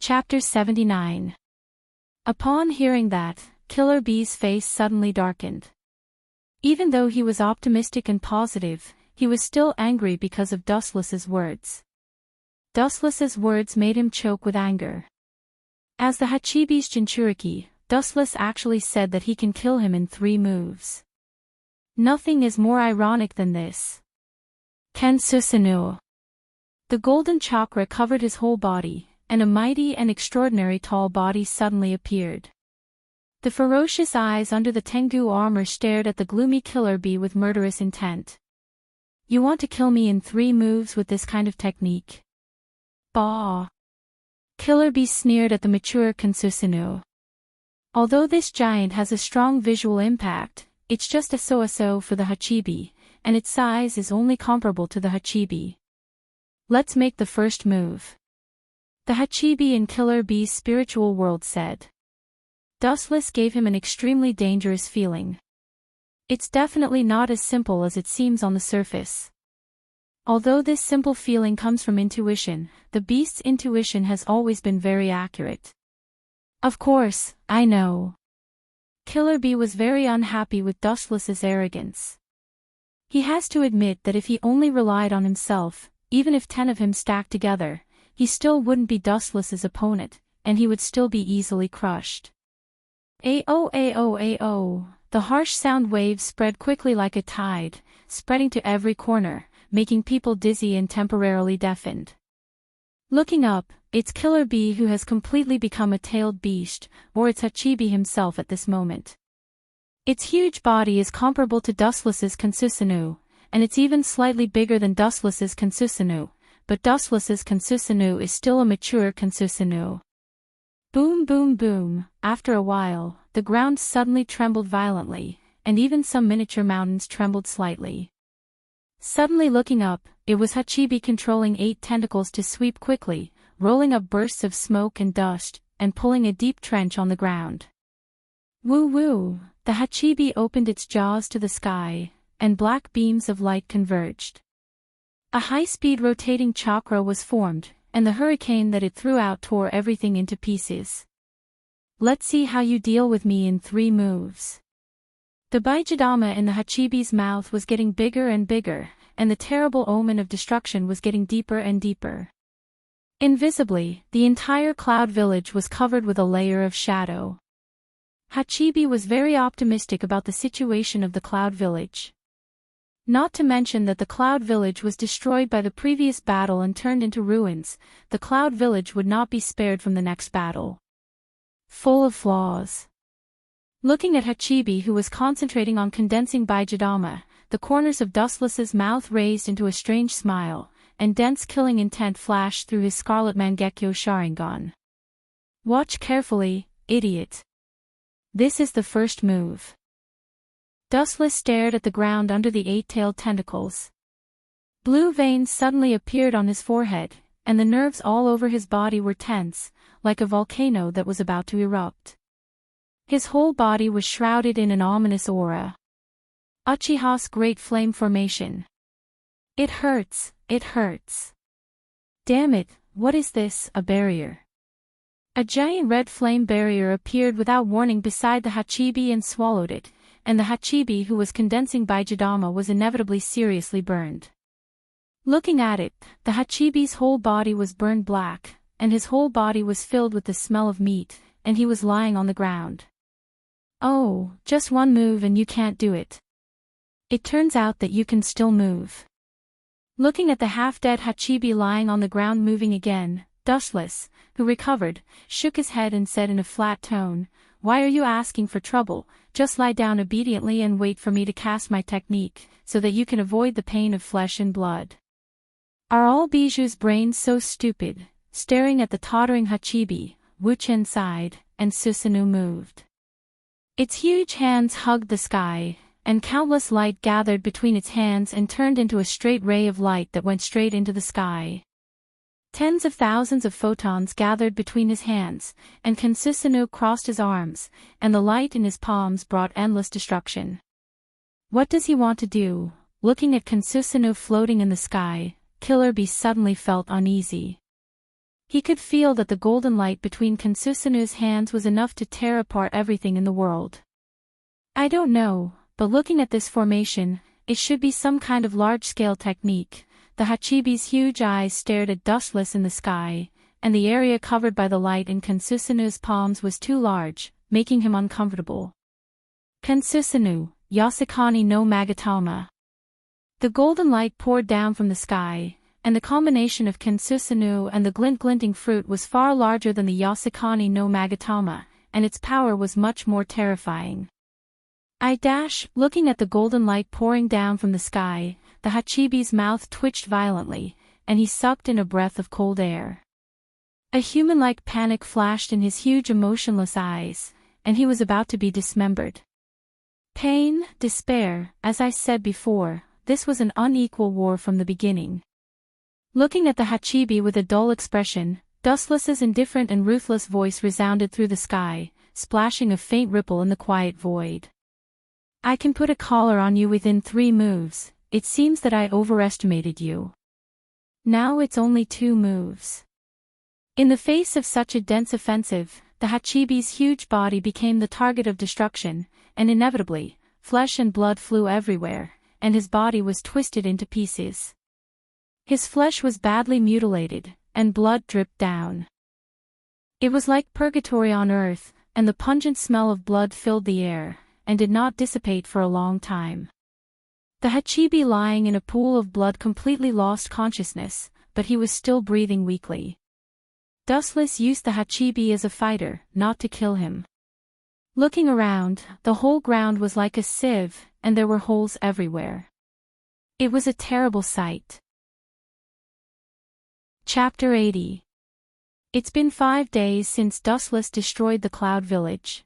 Chapter 79. Upon hearing that, Killer Bee's face suddenly darkened. Even though he was optimistic and positive, he was still angry because of Dustless's words. Dustless's words made him choke with anger. As the Hachibi's Jinchuriki, Dustless actually said that he can kill him in 3 moves. Nothing is more ironic than this. Ken Susanoo. The golden chakra covered his whole body, and a mighty and extraordinary tall body suddenly appeared. The ferocious eyes under the Tengu armor stared at the gloomy Killer Bee with murderous intent. You want to kill me in 3 moves with this kind of technique? Bah! Killer Bee sneered at the mature Kansusanoo. Although this giant has a strong visual impact, it's just a so-so for the Hachibi, and its size is only comparable to the Hachibi. Let's make the first move. The Hachibi in Killer Bee's spiritual world said. Dustless gave him an extremely dangerous feeling. It's definitely not as simple as it seems on the surface. Although this simple feeling comes from intuition, the beast's intuition has always been very accurate. Of course, I know. Killer Bee was very unhappy with Dustless's arrogance. He has to admit that if he only relied on himself, even if 10 of him stacked together, he still wouldn't be Dustless's opponent, and he would still be easily crushed. Ao ao ao, the harsh sound waves spread quickly like a tide, spreading to every corner, making people dizzy and temporarily deafened. Looking up, it's Killer Bee who has completely become a tailed beast, or it's Hachibi himself at this moment. Its huge body is comparable to Dustless's Kansusanoo, and it's even slightly bigger than Dustless's Kansusanoo, but Dustless's Kansusanoo is still a mature Kansusanoo. Boom boom boom, after a while, the ground suddenly trembled violently, and even some miniature mountains trembled slightly. Suddenly looking up, it was Hachibi controlling 8 tentacles to sweep quickly, rolling up bursts of smoke and dust, and pulling a deep trench on the ground. Woo woo, the Hachibi opened its jaws to the sky, and black beams of light converged. A high-speed rotating chakra was formed, and the hurricane that it threw out tore everything into pieces. Let's see how you deal with me in 3 moves. The Baijidama in the Hachibi's mouth was getting bigger and bigger, and the terrible omen of destruction was getting deeper and deeper. Invisibly, the entire cloud village was covered with a layer of shadow. Hachibi was very optimistic about the situation of the cloud village. Not to mention that the cloud village was destroyed by the previous battle and turned into ruins, the cloud village would not be spared from the next battle. Full of flaws. Looking at Hachibi, who was concentrating on condensing Baijidama, the corners of Dustless's mouth raised into a strange smile, and dense killing intent flashed through his scarlet Mangekyo Sharingan. Watch carefully, idiot. This is the first move. Dustless stared at the ground under the 8-tailed tentacles. Blue veins suddenly appeared on his forehead, and the nerves all over his body were tense, like a volcano that was about to erupt. His whole body was shrouded in an ominous aura. Uchiha's Great Flame Formation. It hurts, it hurts. Damn it, what is this, a barrier? A giant red flame barrier appeared without warning beside the Hachibi and swallowed it, and the Hachibi who was condensing Baijidama was inevitably seriously burned. Looking at it, the Hachibi's whole body was burned black, and his whole body was filled with the smell of meat, and he was lying on the ground. Oh, just 1 move and you can't do it. It turns out that you can still move. Looking at the half-dead Hachibi lying on the ground moving again, Dustless, who recovered, shook his head and said in a flat tone, "Why are you asking for trouble? Just lie down obediently and wait for me to cast my technique, so that you can avoid the pain of flesh and blood." Are all Biju's brains so stupid? Staring at the tottering Hachibi, Wuchen sighed, and Susanoo moved. Its huge hands hugged the sky, and countless light gathered between its hands and turned into a straight ray of light that went straight into the sky. Tens of thousands of photons gathered between his hands, and Kansusanoo crossed his arms, and the light in his palms brought endless destruction. What does he want to do? Looking at Kansusanoo floating in the sky, Killer Bee suddenly felt uneasy. He could feel that the golden light between Kansusanu's hands was enough to tear apart everything in the world. I don't know, but looking at this formation, it should be some kind of large-scale technique. The Hachibi's huge eyes stared at dustless in the sky, and the area covered by the light in Kansusanu's palms was too large, making him uncomfortable. Kansusanu, Yasukani no Magatama. The golden light poured down from the sky, and the combination of Kansusanu and the glinting fruit was far larger than the Yasukani no Magatama, and its power was much more terrifying. Looking at the golden light pouring down from the sky, the Hachibi's mouth twitched violently, and he sucked in a breath of cold air. A human-like panic flashed in his huge emotionless eyes, and he was about to be dismembered. Pain, despair, as I said before, this was an unequal war from the beginning. Looking at the Hachibi with a dull expression, Dustless's indifferent and ruthless voice resounded through the sky, splashing a faint ripple in the quiet void. I can put a collar on you within 3 moves, it seems that I overestimated you. Now it's only 2 moves. In the face of such a dense offensive, the Hachibi's huge body became the target of destruction, and inevitably, flesh and blood flew everywhere, and his body was twisted into pieces. His flesh was badly mutilated, and blood dripped down. It was like purgatory on earth, and the pungent smell of blood filled the air, and did not dissipate for a long time. The Hachibi lying in a pool of blood completely lost consciousness, but he was still breathing weakly. Dustless used the Hachibi as a fighter, not to kill him. Looking around, the whole ground was like a sieve, and there were holes everywhere. It was a terrible sight. Chapter 80. It's been 5 days since Dustless destroyed the Cloud Village.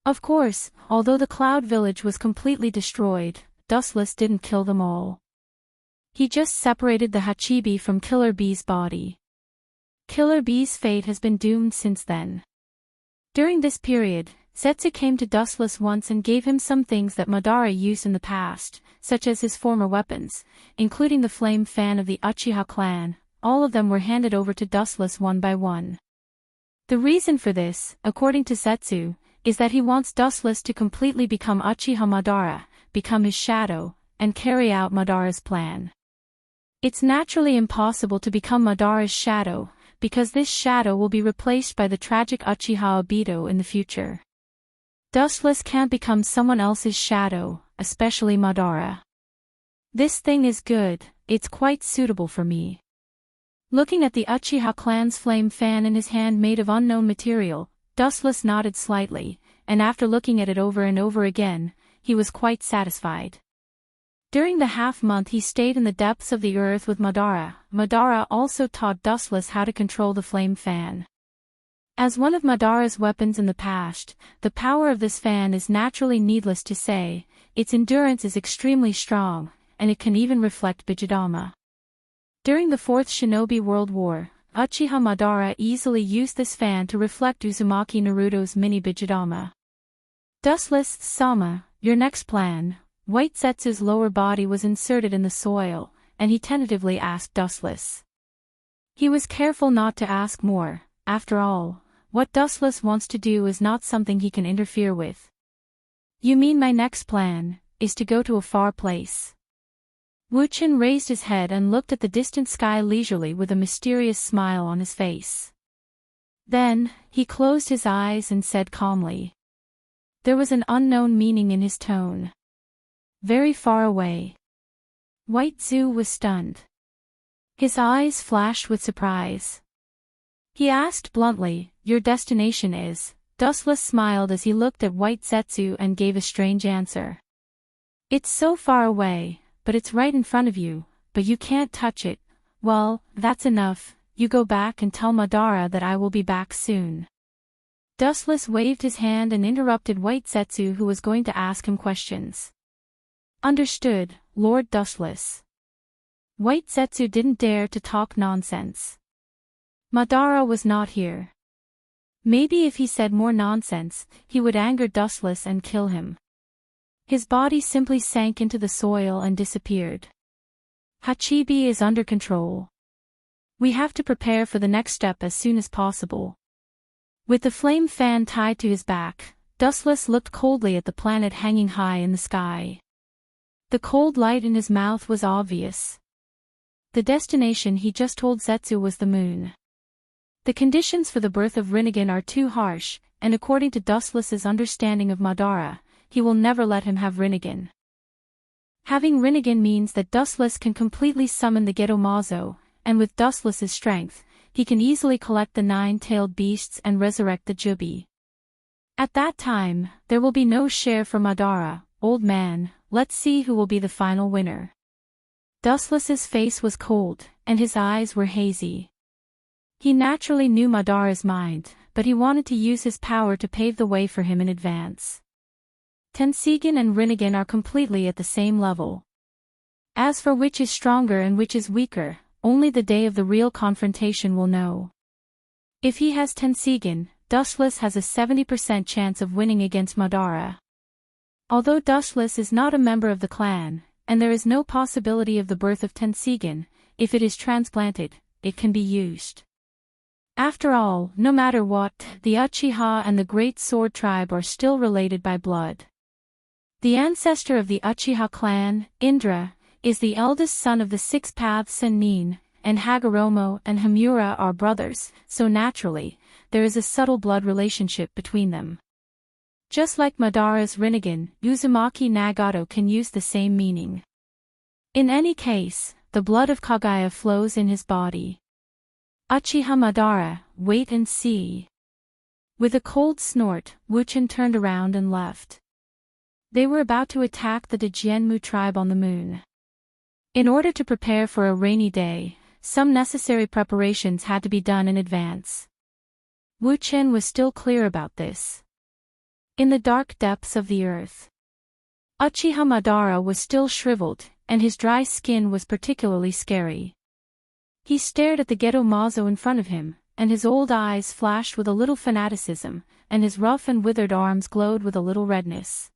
Of course, although the Cloud Village was completely destroyed, Dustless didn't kill them all. He just separated the Hachibi from Killer Bee's body. Killer Bee's fate has been doomed since then. During this period, Setsu came to Dustless once and gave him some things that Madara used in the past, such as his former weapons, including the flame fan of the Uchiha clan. All of them were handed over to Dustless one by one. The reason for this, according to Setsu, is that he wants Dustless to completely become Uchiha Madara, become his shadow, and carry out Madara's plan. It's naturally impossible to become Madara's shadow, because this shadow will be replaced by the tragic Uchiha Obito in the future. Dustless can't become someone else's shadow, especially Madara. This thing is good, it's quite suitable for me. Looking at the Uchiha clan's flame fan in his hand made of unknown material, Dustless nodded slightly, and after looking at it over and over again, he was quite satisfied. During the half-month he stayed in the depths of the earth with Madara, Madara also taught Dustless how to control the flame fan. As one of Madara's weapons in the past, the power of this fan is naturally needless to say, its endurance is extremely strong, and it can even reflect Bijidama. During the 4th Shinobi World War, Uchiha Madara easily used this fan to reflect Uzumaki Naruto's mini Bijidama. Dustless-sama, your next plan. White Setsu's lower body was inserted in the soil, and he tentatively asked Dustless. He was careful not to ask more, after all. What Dustless wants to do is not something he can interfere with. You mean my next plan, is to go to a far place? Wuchen raised his head and looked at the distant sky leisurely with a mysterious smile on his face. Then, he closed his eyes and said calmly. There was an unknown meaning in his tone. Very far away. White Zu was stunned. His eyes flashed with surprise. He asked bluntly, your destination is? Dustless smiled as he looked at White Setsu and gave a strange answer. It's so far away, but it's right in front of you, but you can't touch it. Well, that's enough, you go back and tell Madara that I will be back soon. Dustless waved his hand and interrupted White Setsu who was going to ask him questions. Understood, Lord Dustless. White Setsu didn't dare to talk nonsense. Madara was not here. Maybe if he said more nonsense, he would anger Dustless and kill him. His body simply sank into the soil and disappeared. Hachibi is under control. We have to prepare for the next step as soon as possible. With the flame fan tied to his back, Dustless looked coldly at the planet hanging high in the sky. The cold light in his mouth was obvious. The destination he just told Zetsu was the moon. The conditions for the birth of Rinnegan are too harsh, and according to Dustless's understanding of Madara, he will never let him have Rinnegan. Having Rinnegan means that Dustless can completely summon the Gedomazo, and with Dustless's strength, he can easily collect the 9-tailed beasts and resurrect the Jubi. At that time, there will be no share for Madara. Old man, let's see who will be the final winner. Dustless's face was cold, and his eyes were hazy. He naturally knew Madara's mind, but he wanted to use his power to pave the way for him in advance. Tenseigan and Rinnegan are completely at the same level. As for which is stronger and which is weaker, only the day of the real confrontation will know. If he has Tenseigan, Dustless has a 70% chance of winning against Madara. Although Dustless is not a member of the clan, and there is no possibility of the birth of Tenseigan, if it is transplanted, it can be used. After all, no matter what, the Uchiha and the Great Sword Tribe are still related by blood. The ancestor of the Uchiha clan, Indra, is the eldest son of the Six Paths Sennin, and Hagoromo and Hamura are brothers, so naturally, there is a subtle blood relationship between them. Just like Madara's Rinnegan, Uzumaki Nagato can use the same meaning. In any case, the blood of Kaguya flows in his body. Uchiha Madara, wait and see. With a cold snort, Wuchen turned around and left. They were about to attack the Dejianmu tribe on the moon. In order to prepare for a rainy day, some necessary preparations had to be done in advance. Wuchen was still clear about this. In the dark depths of the earth, Uchiha Madara was still shriveled, and his dry skin was particularly scary. He stared at the Gedomazo in front of him, and his old eyes flashed with a little fanaticism, and his rough and withered arms glowed with a little redness.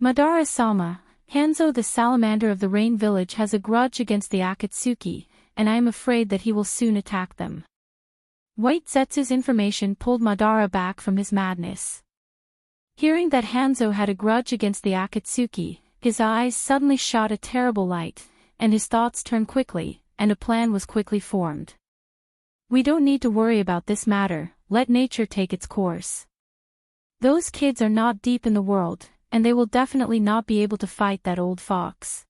Madara-sama, Hanzo the salamander of the Rain Village has a grudge against the Akatsuki, and I am afraid that he will soon attack them. White Zetsu's information pulled Madara back from his madness. Hearing that Hanzo had a grudge against the Akatsuki, his eyes suddenly shot a terrible light, and his thoughts turned quickly, and a plan was quickly formed. We don't need to worry about this matter, let nature take its course. Those kids are not deep in the world, and they will definitely not be able to fight that old fox.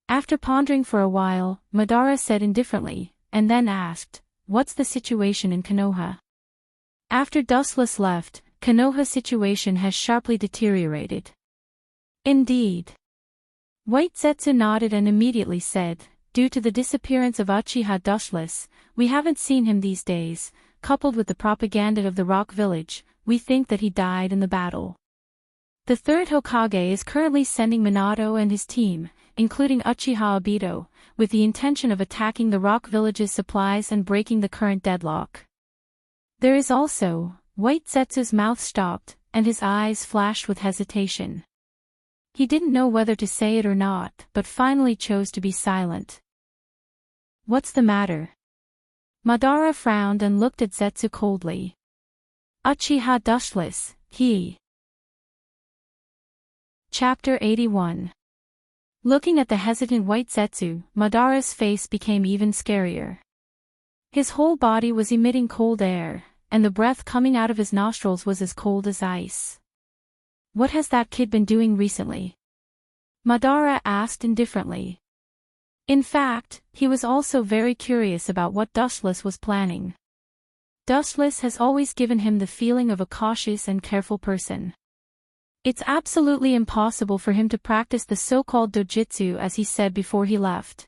After pondering for a while, Madara said indifferently, and then asked, what's the situation in Konoha? After Dustless left, Konoha's situation has sharply deteriorated. Indeed. White Zetsu nodded and immediately said, due to the disappearance of Uchiha Dustless, we haven't seen him these days, coupled with the propaganda of the Rock Village, we think that he died in the battle. The third Hokage is currently sending Minato and his team, including Uchiha Obito, with the intention of attacking the Rock Village's supplies and breaking the current deadlock. There is also, White Zetsu's mouth stopped, and his eyes flashed with hesitation. He didn't know whether to say it or not, but finally chose to be silent. What's the matter? Madara frowned and looked at Zetsu coldly. Uchiha Dustless, he. Chapter 81. Looking at the hesitant White Zetsu, Madara's face became even scarier. His whole body was emitting cold air, and the breath coming out of his nostrils was as cold as ice. What has that kid been doing recently? Madara asked indifferently. In fact, he was also very curious about what Dustless was planning. Dustless has always given him the feeling of a cautious and careful person. It's absolutely impossible for him to practice the so-called dojutsu as he said before he left.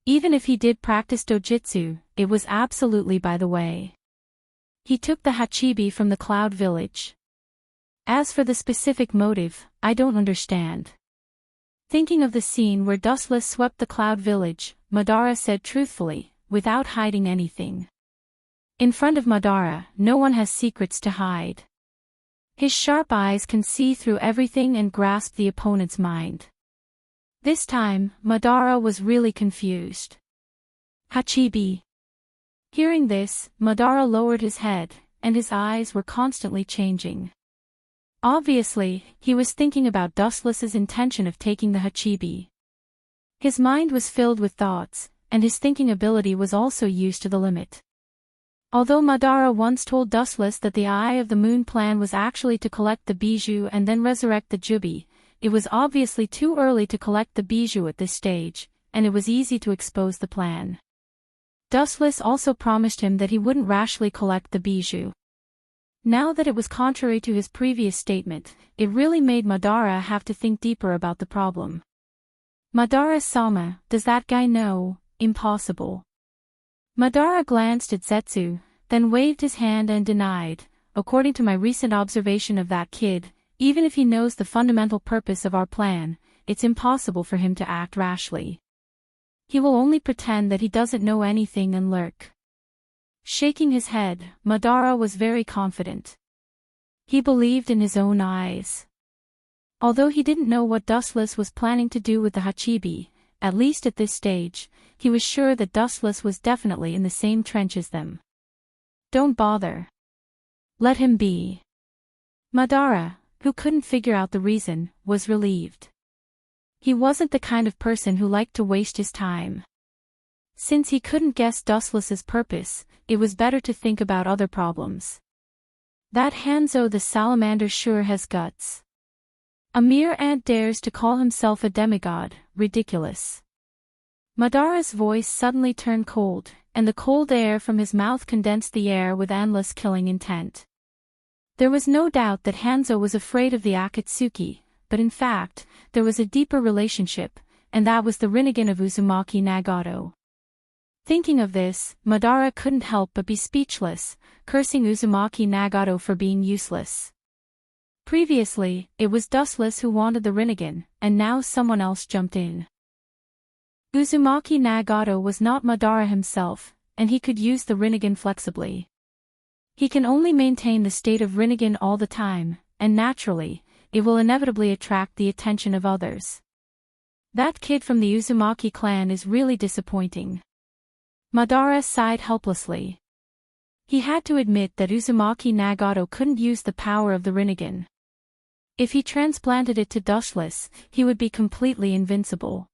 Even if he did practice dojutsu, it was absolutely by the way. He took the Hachibi from the Cloud Village. As for the specific motive, I don't understand. Thinking of the scene where Dustless swept the Cloud Village, Madara said truthfully, without hiding anything. In front of Madara, no one has secrets to hide. His sharp eyes can see through everything and grasp the opponent's mind. This time, Madara was really confused. Hachibi. Hearing this, Madara lowered his head, and his eyes were constantly changing. Obviously, he was thinking about Dustless's intention of taking the Hachibi. His mind was filled with thoughts, and his thinking ability was also used to the limit. Although Madara once told Dustless that the Eye of the Moon plan was actually to collect the bijou and then resurrect the Jubi, it was obviously too early to collect the bijou at this stage, and it was easy to expose the plan. Dustless also promised him that he wouldn't rashly collect the bijou. Now that it was contrary to his previous statement, it really made Madara have to think deeper about the problem. Madara-sama, does that guy know? Impossible. Madara glanced at Zetsu, then waved his hand and denied, according to my recent observation of that kid, even if he knows the fundamental purpose of our plan, it's impossible for him to act rashly. He will only pretend that he doesn't know anything and lurk. Shaking his head, Madara was very confident. He believed in his own eyes. Although he didn't know what Dustless was planning to do with the Hachibi, at least at this stage, he was sure that Dustless was definitely in the same trench as them. Don't bother. Let him be. Madara, who couldn't figure out the reason, was relieved. He wasn't the kind of person who liked to waste his time. Since he couldn't guess Dustless's purpose, it was better to think about other problems. That Hanzo the salamander sure has guts. A mere ant dares to call himself a demigod, ridiculous. Madara's voice suddenly turned cold, and the cold air from his mouth condensed the air with endless killing intent. There was no doubt that Hanzo was afraid of the Akatsuki, but in fact, there was a deeper relationship, and that was the Rinnegan of Uzumaki Nagato. Thinking of this, Madara couldn't help but be speechless, cursing Uzumaki Nagato for being useless. Previously, it was Dustless who wanted the Rinnegan, and now someone else jumped in. Uzumaki Nagato was not Madara himself, and he could use the Rinnegan flexibly. He can only maintain the state of Rinnegan all the time, and naturally, it will inevitably attract the attention of others. That kid from the Uzumaki clan is really disappointing. Madara sighed helplessly. He had to admit that Uzumaki Nagato couldn't use the power of the Rinnegan. If he transplanted it to Dustless, he would be completely invincible.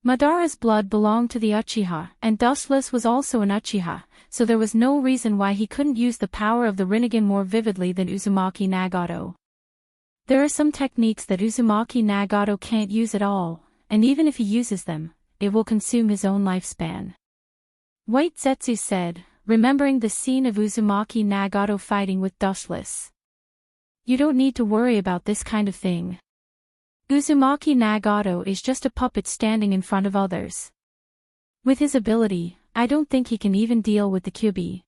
Madara's blood belonged to the Uchiha, and Dustless was also an Uchiha, so there was no reason why he couldn't use the power of the Rinnegan more vividly than Uzumaki Nagato. There are some techniques that Uzumaki Nagato can't use at all, and even if he uses them, it will consume his own lifespan. White Zetsu said, remembering the scene of Uzumaki Nagato fighting with Dustless. You don't need to worry about this kind of thing. Uzumaki Nagato is just a puppet standing in front of others. With his ability, I don't think he can even deal with the Kyuubi.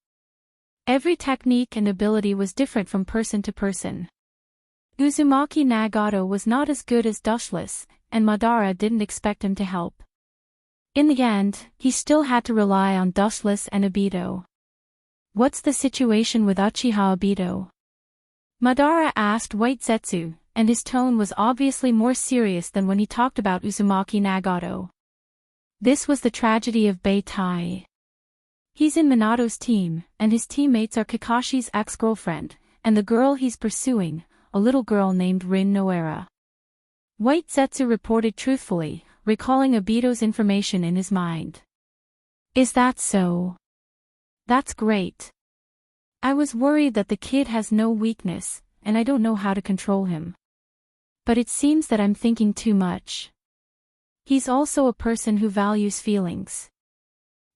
Every technique and ability was different from person to person. Uzumaki Nagato was not as good as Dustless, and Madara didn't expect him to help. In the end, he still had to rely on Dustless and Obito. What's the situation with Uchiha Obito? Madara asked White Zetsu, and his tone was obviously more serious than when he talked about Uzumaki Nagato. This was the tragedy of Beitai. He's in Minato's team, and his teammates are Kakashi's ex-girlfriend, and the girl he's pursuing, a little girl named Rin Noera. White Zetsu reported truthfully, recalling Obito's information in his mind. Is that so? That's great. I was worried that the kid has no weakness, and I don't know how to control him. But it seems that I'm thinking too much. He's also a person who values feelings.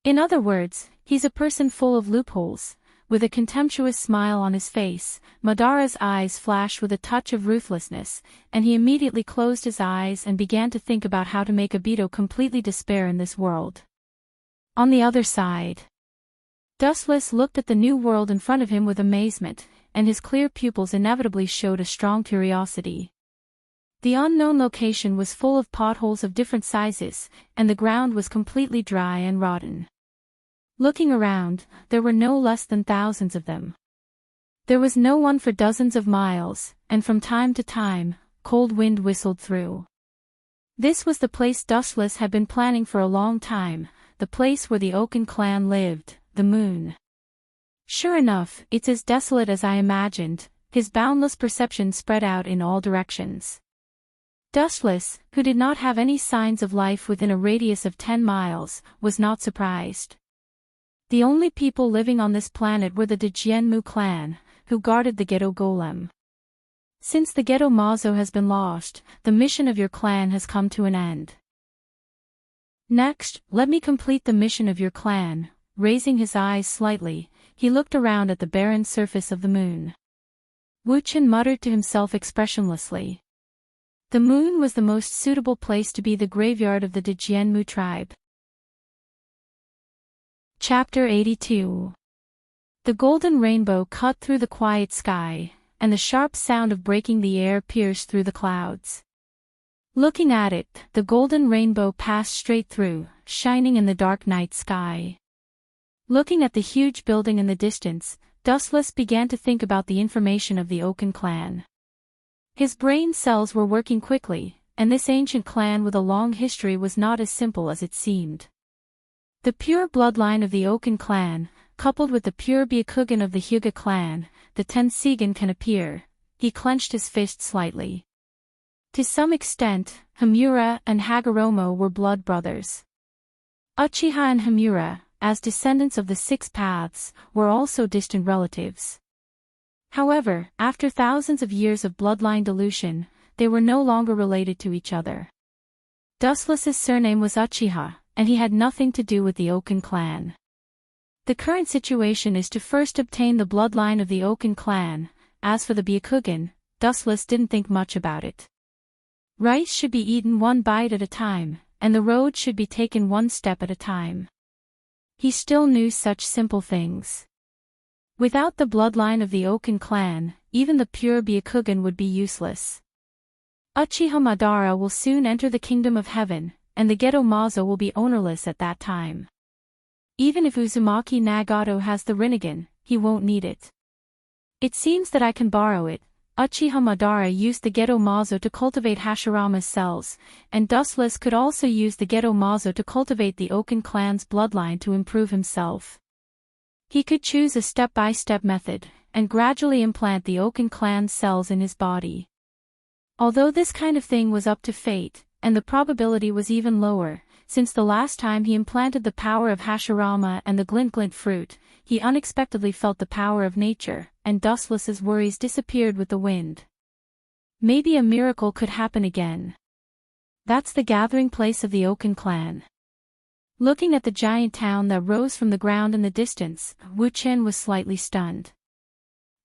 In other words, he's a person full of loopholes. With a contemptuous smile on his face, Madara's eyes flashed with a touch of ruthlessness, and he immediately closed his eyes and began to think about how to make Obito completely despair in this world. On the other side, Dustless looked at the new world in front of him with amazement, and his clear pupils inevitably showed a strong curiosity. The unknown location was full of potholes of different sizes, and the ground was completely dry and rotten. Looking around, there were no less than thousands of them. There was no one for dozens of miles, and from time to time, cold wind whistled through. This was the place Dustless had been planning for a long time, the place where the Oaken clan lived, the moon. Sure enough, it's as desolate as I imagined. His boundless perception spread out in all directions. Dustless, who did not have any signs of life within a radius of 10 miles, was not surprised. The only people living on this planet were the Djianmu clan, who guarded the ghetto golem. Since the ghetto Mazo has been lost, the mission of your clan has come to an end. Next, let me complete the mission of your clan. Raising his eyes slightly, he looked around at the barren surface of the moon. Wu Chen muttered to himself expressionlessly. The moon was the most suitable place to be the graveyard of the Djianmu tribe. Chapter 82. The golden rainbow cut through the quiet sky, and the sharp sound of breaking the air pierced through the clouds. Looking at it, the golden rainbow passed straight through, shining in the dark night sky. Looking at the huge building in the distance, Dustless began to think about the information of the Oaken clan. His brain cells were working quickly, and this ancient clan with a long history was not as simple as it seemed. The pure bloodline of the Oaken clan, coupled with the pure Byakugan of the Hyuga clan, the Tensigan can appear. He clenched his fist slightly. To some extent, Hamura and Hagoromo were blood brothers. Uchiha and Hamura, as descendants of the Six Paths, were also distant relatives. However, after thousands of years of bloodline dilution, they were no longer related to each other. Dustless's surname was Uchiha, and he had nothing to do with the Oaken clan. The current situation is to first obtain the bloodline of the Oaken clan. As for the Byakugan, Dustless didn't think much about it. Rice should be eaten one bite at a time, and the road should be taken one step at a time. He still knew such simple things. Without the bloodline of the Oaken clan, even the pure Byakugan would be useless. Uchiha Madara will soon enter the kingdom of heaven, and the Ghetto Mazo will be ownerless at that time. Even if Uzumaki Nagato has the Rinnegan, he won't need it. It seems that I can borrow it. Uchiha Madara used the Ghetto Mazo to cultivate Hashirama's cells, and Dustless could also use the Ghetto Mazo to cultivate the Oaken clan's bloodline to improve himself. He could choose a step-by-step method, and gradually implant the Oaken clan's cells in his body. Although this kind of thing was up to fate, and the probability was even lower, since the last time he implanted the power of Hashirama and the glint-glint fruit, he unexpectedly felt the power of nature, and Dustless's worries disappeared with the wind. Maybe a miracle could happen again. That's the gathering place of the Oaken clan. Looking at the giant town that rose from the ground in the distance, Wu Chen was slightly stunned.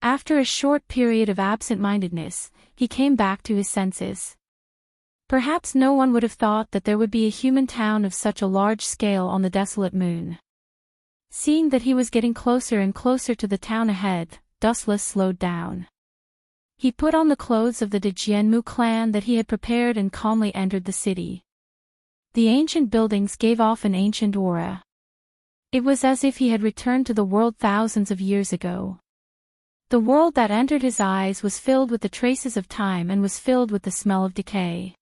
After a short period of absent-mindedness, he came back to his senses. Perhaps no one would have thought that there would be a human town of such a large scale on the desolate moon. Seeing that he was getting closer and closer to the town ahead, Dustless slowed down. He put on the clothes of the Djianmu clan that he had prepared and calmly entered the city. The ancient buildings gave off an ancient aura. It was as if he had returned to the world thousands of years ago. The world that entered his eyes was filled with the traces of time and was filled with the smell of decay.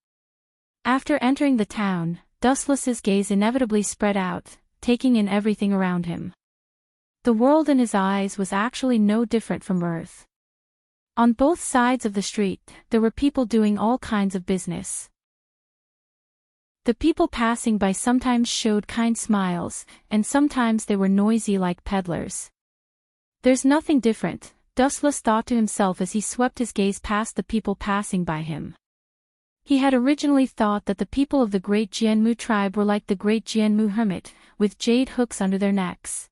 After entering the town, Dustless's gaze inevitably spread out, taking in everything around him. The world in his eyes was actually no different from Earth. On both sides of the street, there were people doing all kinds of business. The people passing by sometimes showed kind smiles, and sometimes they were noisy like peddlers. There's nothing different, Dustless thought to himself as he swept his gaze past the people passing by him. He had originally thought that the people of the great Djianmu tribe were like the great Djianmu hermit, with jade hooks under their necks.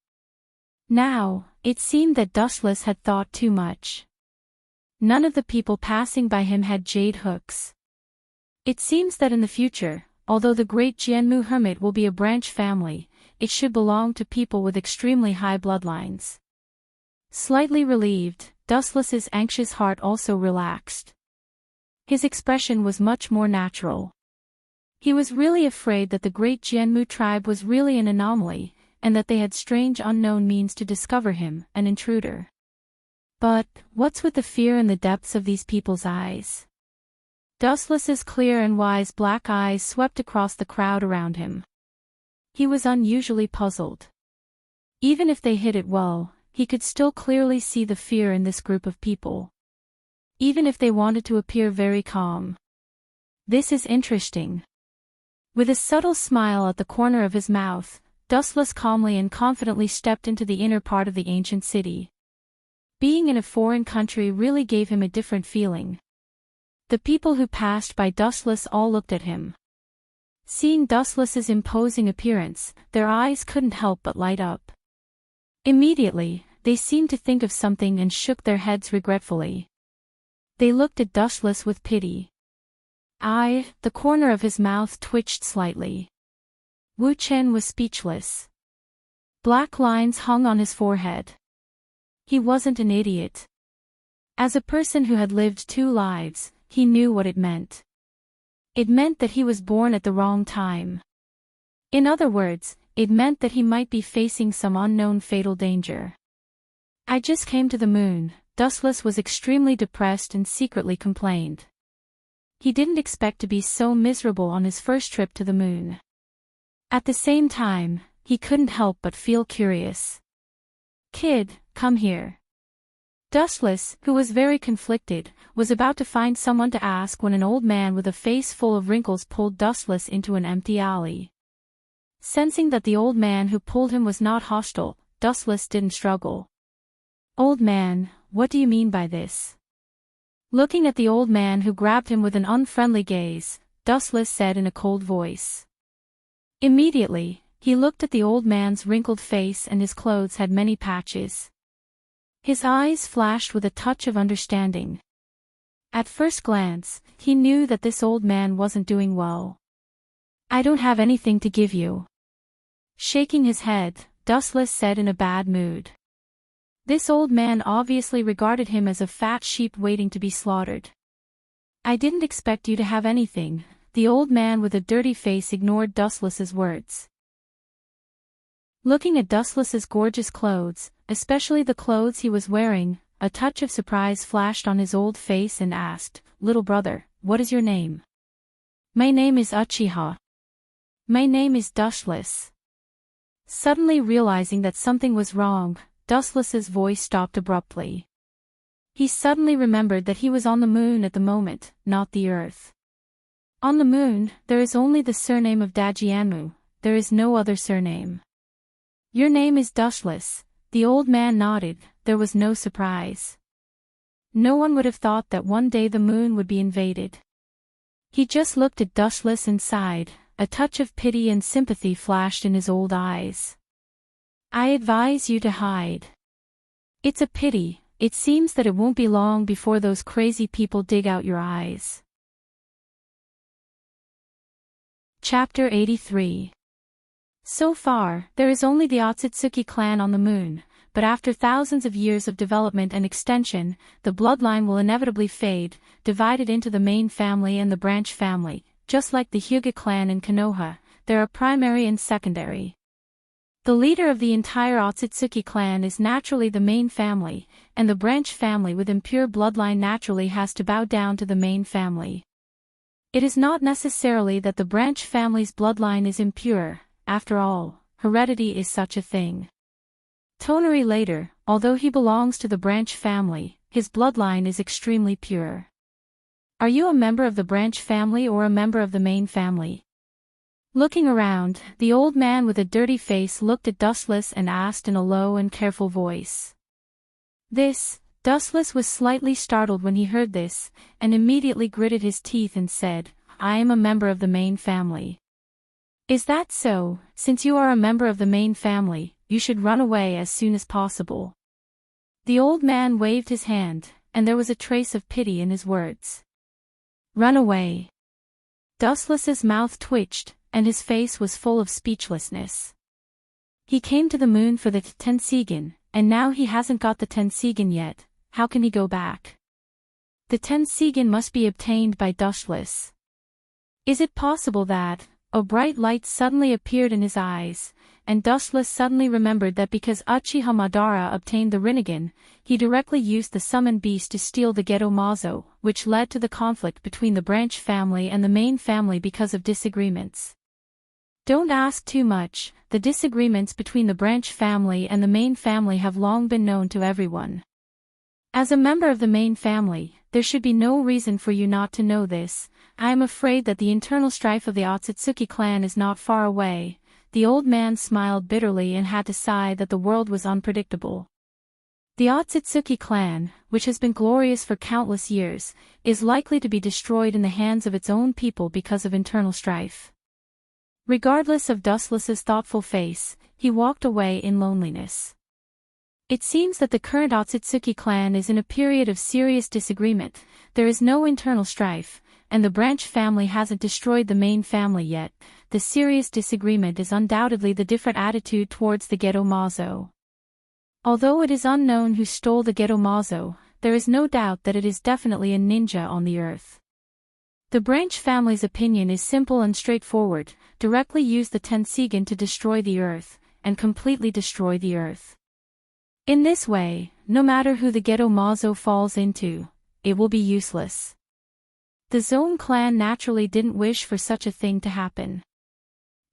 Now, it seemed that Dustless had thought too much. None of the people passing by him had jade hooks. It seems that in the future, although the great Djianmu hermit will be a branch family, it should belong to people with extremely high bloodlines. Slightly relieved, Dustless's anxious heart also relaxed. His expression was much more natural. He was really afraid that the great Djianmu tribe was really an anomaly, and that they had strange unknown means to discover him, an intruder. But, what's with the fear in the depths of these people's eyes? Dustless's clear and wise black eyes swept across the crowd around him. He was unusually puzzled. Even if they hid it well, he could still clearly see the fear in this group of people. Even if they wanted to appear very calm. This is interesting. With a subtle smile at the corner of his mouth, Dustless calmly and confidently stepped into the inner part of the ancient city. Being in a foreign country really gave him a different feeling. The people who passed by Dustless all looked at him. Seeing Dustless's imposing appearance, their eyes couldn't help but light up. Immediately, they seemed to think of something and shook their heads regretfully. They looked at Dustless with pity. The corner of his mouth twitched slightly. Wu Chen was speechless. Black lines hung on his forehead. He wasn't an idiot. As a person who had lived 2 lives, he knew what it meant. It meant that he was born at the wrong time. In other words, it meant that he might be facing some unknown fatal danger. I just came to the moon. Dustless was extremely depressed and secretly complained. He didn't expect to be so miserable on his first trip to the moon. At the same time, he couldn't help but feel curious. Kid, come here. Dustless, who was very conflicted, was about to find someone to ask when an old man with a face full of wrinkles pulled Dustless into an empty alley. Sensing that the old man who pulled him was not hostile, Dustless didn't struggle. Old man, what do you mean by this? Looking at the old man who grabbed him with an unfriendly gaze, Dustless said in a cold voice. Immediately, he looked at the old man's wrinkled face and his clothes had many patches. His eyes flashed with a touch of understanding. At first glance, he knew that this old man wasn't doing well. I don't have anything to give you. Shaking his head, Dustless said in a bad mood. This old man obviously regarded him as a fat sheep waiting to be slaughtered. I didn't expect you to have anything. The old man with a dirty face ignored Dustless's words. Looking at Dustless's gorgeous clothes, especially the clothes he was wearing, a touch of surprise flashed on his old face and asked, Little brother, what is your name? My name is Uchiha. My name is Dustless. Suddenly realizing that something was wrong, Dustless's voice stopped abruptly. He suddenly remembered that he was on the moon at the moment, not the earth. On the moon, there is only the surname of Dajianmu, there is no other surname. Your name is Dustless. The old man nodded, there was no surprise. No one would have thought that one day the moon would be invaded. He just looked at Dustless and sighed, a touch of pity and sympathy flashed in his old eyes. I advise you to hide. It's a pity, it seems that it won't be long before those crazy people dig out your eyes. Chapter 83. So far, there is only the Otsutsuki clan on the moon, but after thousands of years of development and extension, the bloodline will inevitably fade, divided into the main family and the branch family. Just like the Hyuga clan in Konoha, there are primary and secondary. The leader of the entire Otsutsuki clan is naturally the main family, and the branch family with impure bloodline naturally has to bow down to the main family. It is not necessarily that the branch family's bloodline is impure, after all, heredity is such a thing. Tonari later, although he belongs to the branch family, his bloodline is extremely pure. Are you a member of the branch family or a member of the main family? Looking around, the old man with a dirty face looked at Dustless and asked in a low and careful voice. Dustless was slightly startled when he heard this, and immediately gritted his teeth and said, I am a member of the main family. Is that so? Since you are a member of the main family, you should run away as soon as possible. The old man waved his hand, and there was a trace of pity in his words. Run away. Dustless's mouth twitched, and his face was full of speechlessness. He came to the moon for the Tensigen, and now he hasn't got the Tensigen yet. How can he go back? The Tensigen must be obtained by Dustless. Is it possible that... A bright light suddenly appeared in his eyes, and Dustless suddenly remembered that because Uchiha Madara obtained the Rinnegan, he directly used the summoned beast to steal the Geto Mazo, which led to the conflict between the branch family and the main family because of disagreements. Don't ask too much. The disagreements between the branch family and the main family have long been known to everyone. As a member of the main family, there should be no reason for you not to know this. I am afraid that the internal strife of the Otsutsuki clan is not far away. The old man smiled bitterly and had to sigh that the world was unpredictable. The Otsutsuki clan, which has been glorious for countless years, is likely to be destroyed in the hands of its own people because of internal strife. Regardless of Dustless's thoughtful face, he walked away in loneliness. It seems that the current Otsutsuki clan is in a period of serious disagreement. There is no internal strife, and the branch family hasn't destroyed the main family yet. The serious disagreement is undoubtedly the different attitude towards the Geto Mazo. Although it is unknown who stole the Geto Mazo, there is no doubt that it is definitely a ninja on the earth. The branch family's opinion is simple and straightforward: directly use the Tensigen to destroy the earth, and completely destroy the earth. In this way, no matter who the Geto Mazo falls into, it will be useless. The Zone clan naturally didn't wish for such a thing to happen.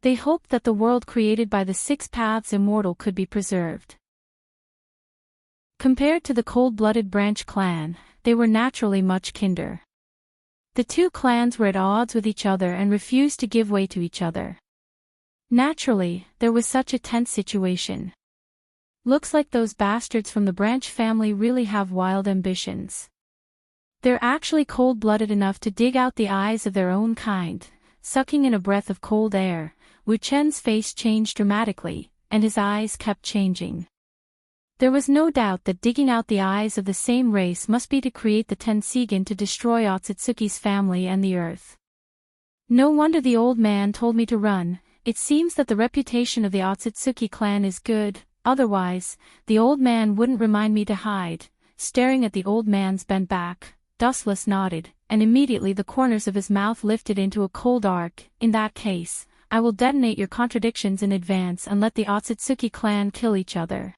They hoped that the world created by the Six Paths Immortal could be preserved. Compared to the cold-blooded branch clan, they were naturally much kinder. The two clans were at odds with each other and refused to give way to each other. Naturally, there was such a tense situation. Looks like those bastards from the branch family really have wild ambitions. They're actually cold-blooded enough to dig out the eyes of their own kind, sucking in a breath of cold air. Wu Chen's face changed dramatically, and his eyes kept changing. There was no doubt that digging out the eyes of the same race must be to create the Tensigen to destroy Otsutsuki's family and the earth. No wonder the old man told me to run. It seems that the reputation of the Otsutsuki clan is good, otherwise, the old man wouldn't remind me to hide. Staring at the old man's bent back, Dustless nodded, and immediately the corners of his mouth lifted into a cold arc. In that case, I will detonate your contradictions in advance and let the Otsutsuki clan kill each other.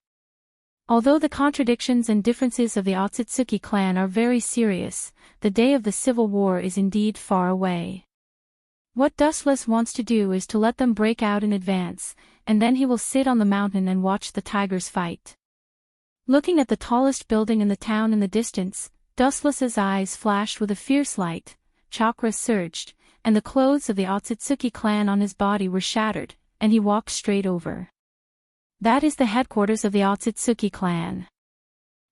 Although the contradictions and differences of the Otsutsuki clan are very serious, the day of the civil war is indeed far away. What Dustless wants to do is to let them break out in advance, and then he will sit on the mountain and watch the tigers fight. Looking at the tallest building in the town in the distance, Dustless's eyes flashed with a fierce light, chakra surged, and the clothes of the Otsutsuki clan on his body were shattered, and he walked straight over. That is the headquarters of the Otsutsuki clan.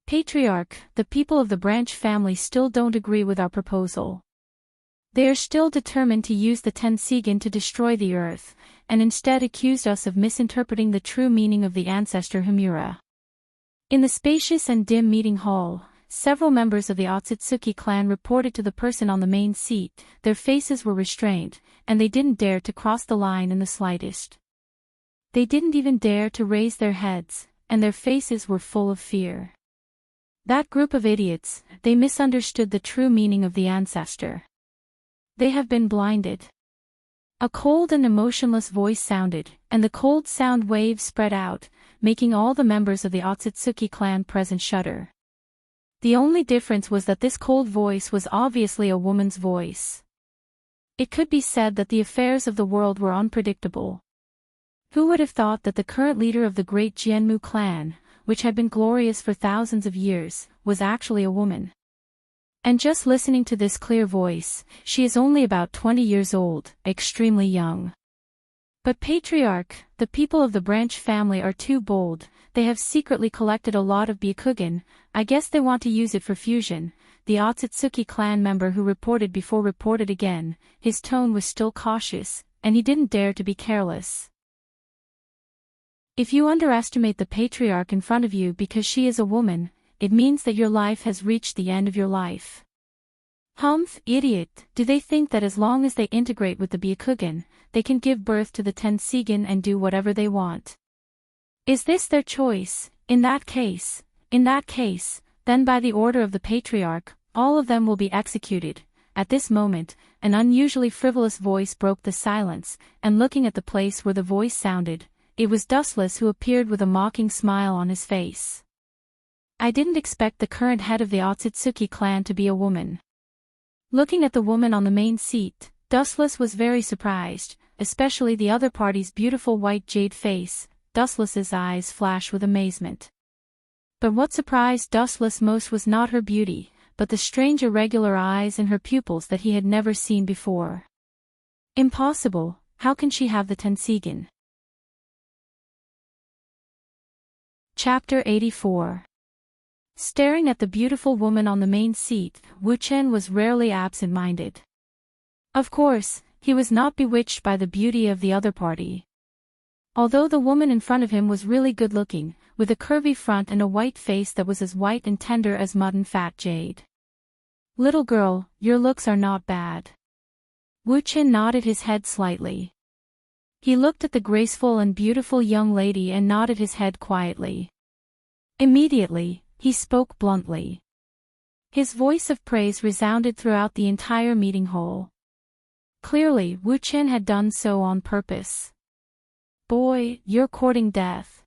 Patriarch, the people of the branch family still don't agree with our proposal. They are still determined to use the Tensigen to destroy the earth, and instead accused us of misinterpreting the true meaning of the ancestor Himura. In the spacious and dim meeting hall, several members of the Otsutsuki clan reported to the person on the main seat. Their faces were restrained, and they didn't dare to cross the line in the slightest. They didn't even dare to raise their heads, and their faces were full of fear. That group of idiots, they misunderstood the true meaning of the ancestor. They have been blinded. A cold and emotionless voice sounded, and the cold sound waves spread out, making all the members of the Otsutsuki clan present shudder. The only difference was that this cold voice was obviously a woman's voice. It could be said that the affairs of the world were unpredictable. Who would have thought that the current leader of the great Jianmu clan, which had been glorious for thousands of years, was actually a woman? And just listening to this clear voice, she is only about 20 years old, extremely young. But Patriarch, the people of the branch family are too bold. They have secretly collected a lot of Byakugan. I guess they want to use it for fusion. The Otsutsuki clan member who reported before reported again. His tone was still cautious, and he didn't dare to be careless. If you underestimate the Patriarch in front of you because she is a woman, it means that your life has reached the end of your life. Humph, idiot, do they think that as long as they integrate with the Byakugan, they can give birth to the Tensigen and do whatever they want? Is this their choice? In that case, then by the order of the Patriarch, all of them will be executed. At this moment, an unusually frivolous voice broke the silence, and looking at the place where the voice sounded, it was Dustless who appeared with a mocking smile on his face. I didn't expect the current head of the Otsutsuki clan to be a woman. Looking at the woman on the main seat, Dustless was very surprised. especially the other party's beautiful white jade face, Dustless's eyes flashed with amazement. But what surprised Dustless most was not her beauty, but the strange irregular eyes in her pupils that he had never seen before. Impossible, how can she have the Tensigen? Chapter 84. Staring at the beautiful woman on the main seat, Wu Chen was rarely absent-minded. Of course, he was not bewitched by the beauty of the other party. Although the woman in front of him was really good-looking, with a curvy front and a white face that was as white and tender as mud and fat jade. "Little girl, your looks are not bad." Wu Chen nodded his head slightly. He looked at the graceful and beautiful young lady and nodded his head quietly. Immediately, he spoke bluntly. His voice of praise resounded throughout the entire meeting hall. Clearly, Wu Chen had done so on purpose. "Boy, you're courting death."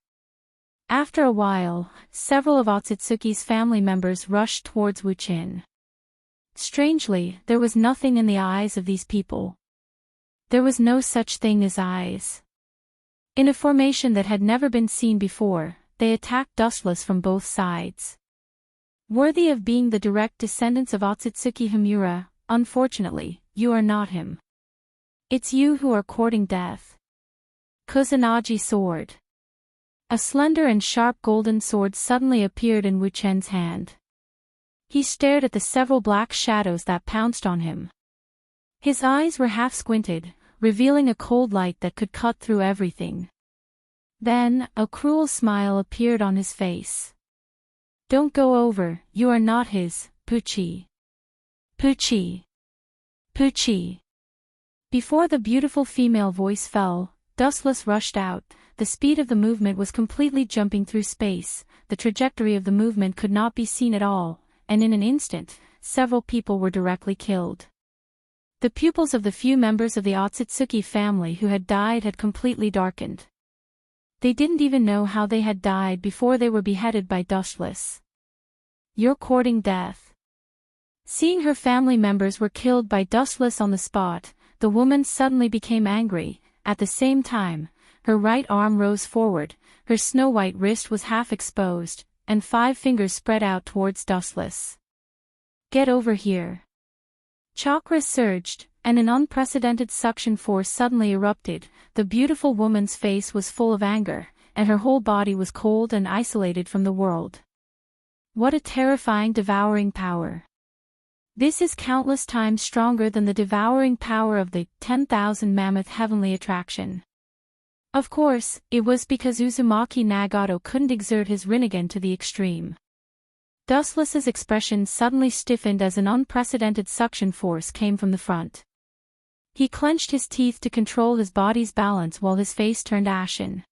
After a while, several of Otsutsuki's family members rushed towards Wu Chen. Strangely, there was nothing in the eyes of these people. There was no such thing as eyes. In a formation that had never been seen before, they attacked Dustless from both sides. Worthy of being the direct descendants of Otsutsuki Himura, unfortunately, you are not him. It's you who are courting death. Kusanagi sword. A slender and sharp golden sword suddenly appeared in Wu Chen's hand. He stared at the several black shadows that pounced on him. His eyes were half squinted, revealing a cold light that could cut through everything. Then, a cruel smile appeared on his face. "Don't go over, you are not his, Puchi. Puchi. Puchi." Before the beautiful female voice fell, Dustless rushed out. The speed of the movement was completely jumping through space, the trajectory of the movement could not be seen at all, and in an instant, several people were directly killed. The pupils of the few members of the Otsutsuki family who had died had completely darkened. They didn't even know how they had died before they were beheaded by Dustless. "You're courting death." Seeing her family members were killed by Dustless on the spot, the woman suddenly became angry. At the same time, her right arm rose forward, her snow-white wrist was half exposed, and 5 fingers spread out towards Dustless. "Get over here." Chakra surged, and an unprecedented suction force suddenly erupted. The beautiful woman's face was full of anger, and her whole body was cold and isolated from the world. What a terrifying devouring power. This is countless times stronger than the devouring power of the 10,000 mammoth heavenly attraction. Of course, it was because Uzumaki Nagato couldn't exert his Rinnegan to the extreme. Dustless's expression suddenly stiffened as an unprecedented suction force came from the front. He clenched his teeth to control his body's balance while his face turned ashen.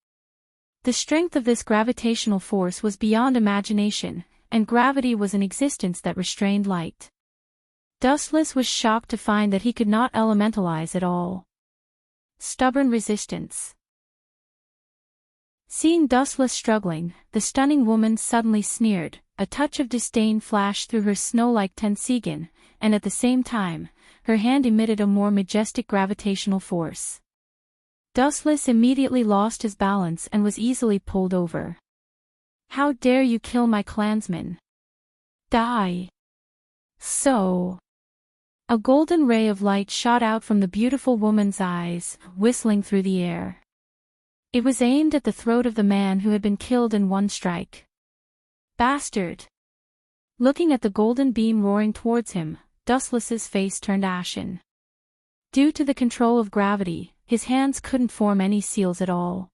The strength of this gravitational force was beyond imagination, and gravity was an existence that restrained light. Dustless was shocked to find that he could not elementalize at all. Stubborn resistance. Seeing Dustless struggling, the stunning woman suddenly sneered. A touch of disdain flashed through her snow-like Tensigen, and at the same time, her hand emitted a more majestic gravitational force. Dustless immediately lost his balance and was easily pulled over. "How dare you kill my clansmen? Die!" So. A golden ray of light shot out from the beautiful woman's eyes, whistling through the air. It was aimed at the throat of the man who had been killed in one strike. "Bastard!" Looking at the golden beam roaring towards him, Dustless's face turned ashen. Due to the control of gravity, his hands couldn't form any seals at all.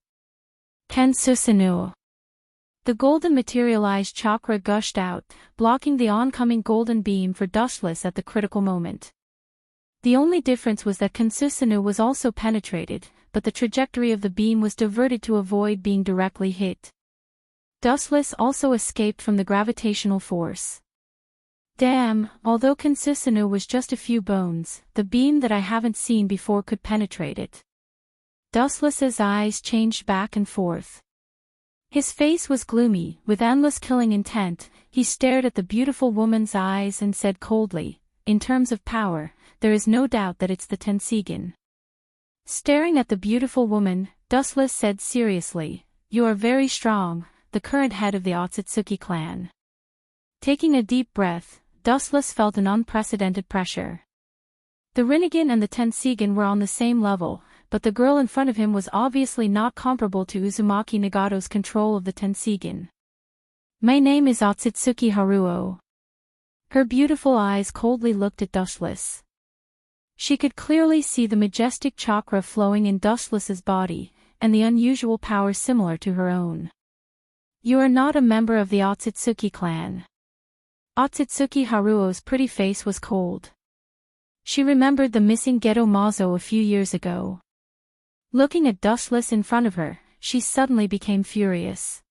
Kensusunu. The golden materialized chakra gushed out, blocking the oncoming golden beam for Dustless at the critical moment. The only difference was that Kensusunu was also penetrated, but the trajectory of the beam was diverted to avoid being directly hit. Dustless also escaped from the gravitational force. Damn, although Kensusunu was just a few bones, the beam that I haven't seen before could penetrate it. Dustless's eyes changed back and forth. His face was gloomy, with endless killing intent. He stared at the beautiful woman's eyes and said coldly, "In terms of power, there is no doubt that it's the Tensigen." Staring at the beautiful woman, Dustless said seriously, "You are very strong, the current head of the Otsutsuki clan." Taking a deep breath, Dustless felt an unprecedented pressure. The Rinnegan and the Tensigan were on the same level, but the girl in front of him was obviously not comparable to Uzumaki Nagato's control of the Tensigan. "My name is Otsutsuki Haruo." Her beautiful eyes coldly looked at Dustless. She could clearly see the majestic chakra flowing in Dustless's body, and the unusual power similar to her own. "You are not a member of the Otsutsuki clan." Otsutsuki Haruo's pretty face was cold. She remembered the missing Geto Mazo a few years ago. Looking at Dustless in front of her, she suddenly became furious.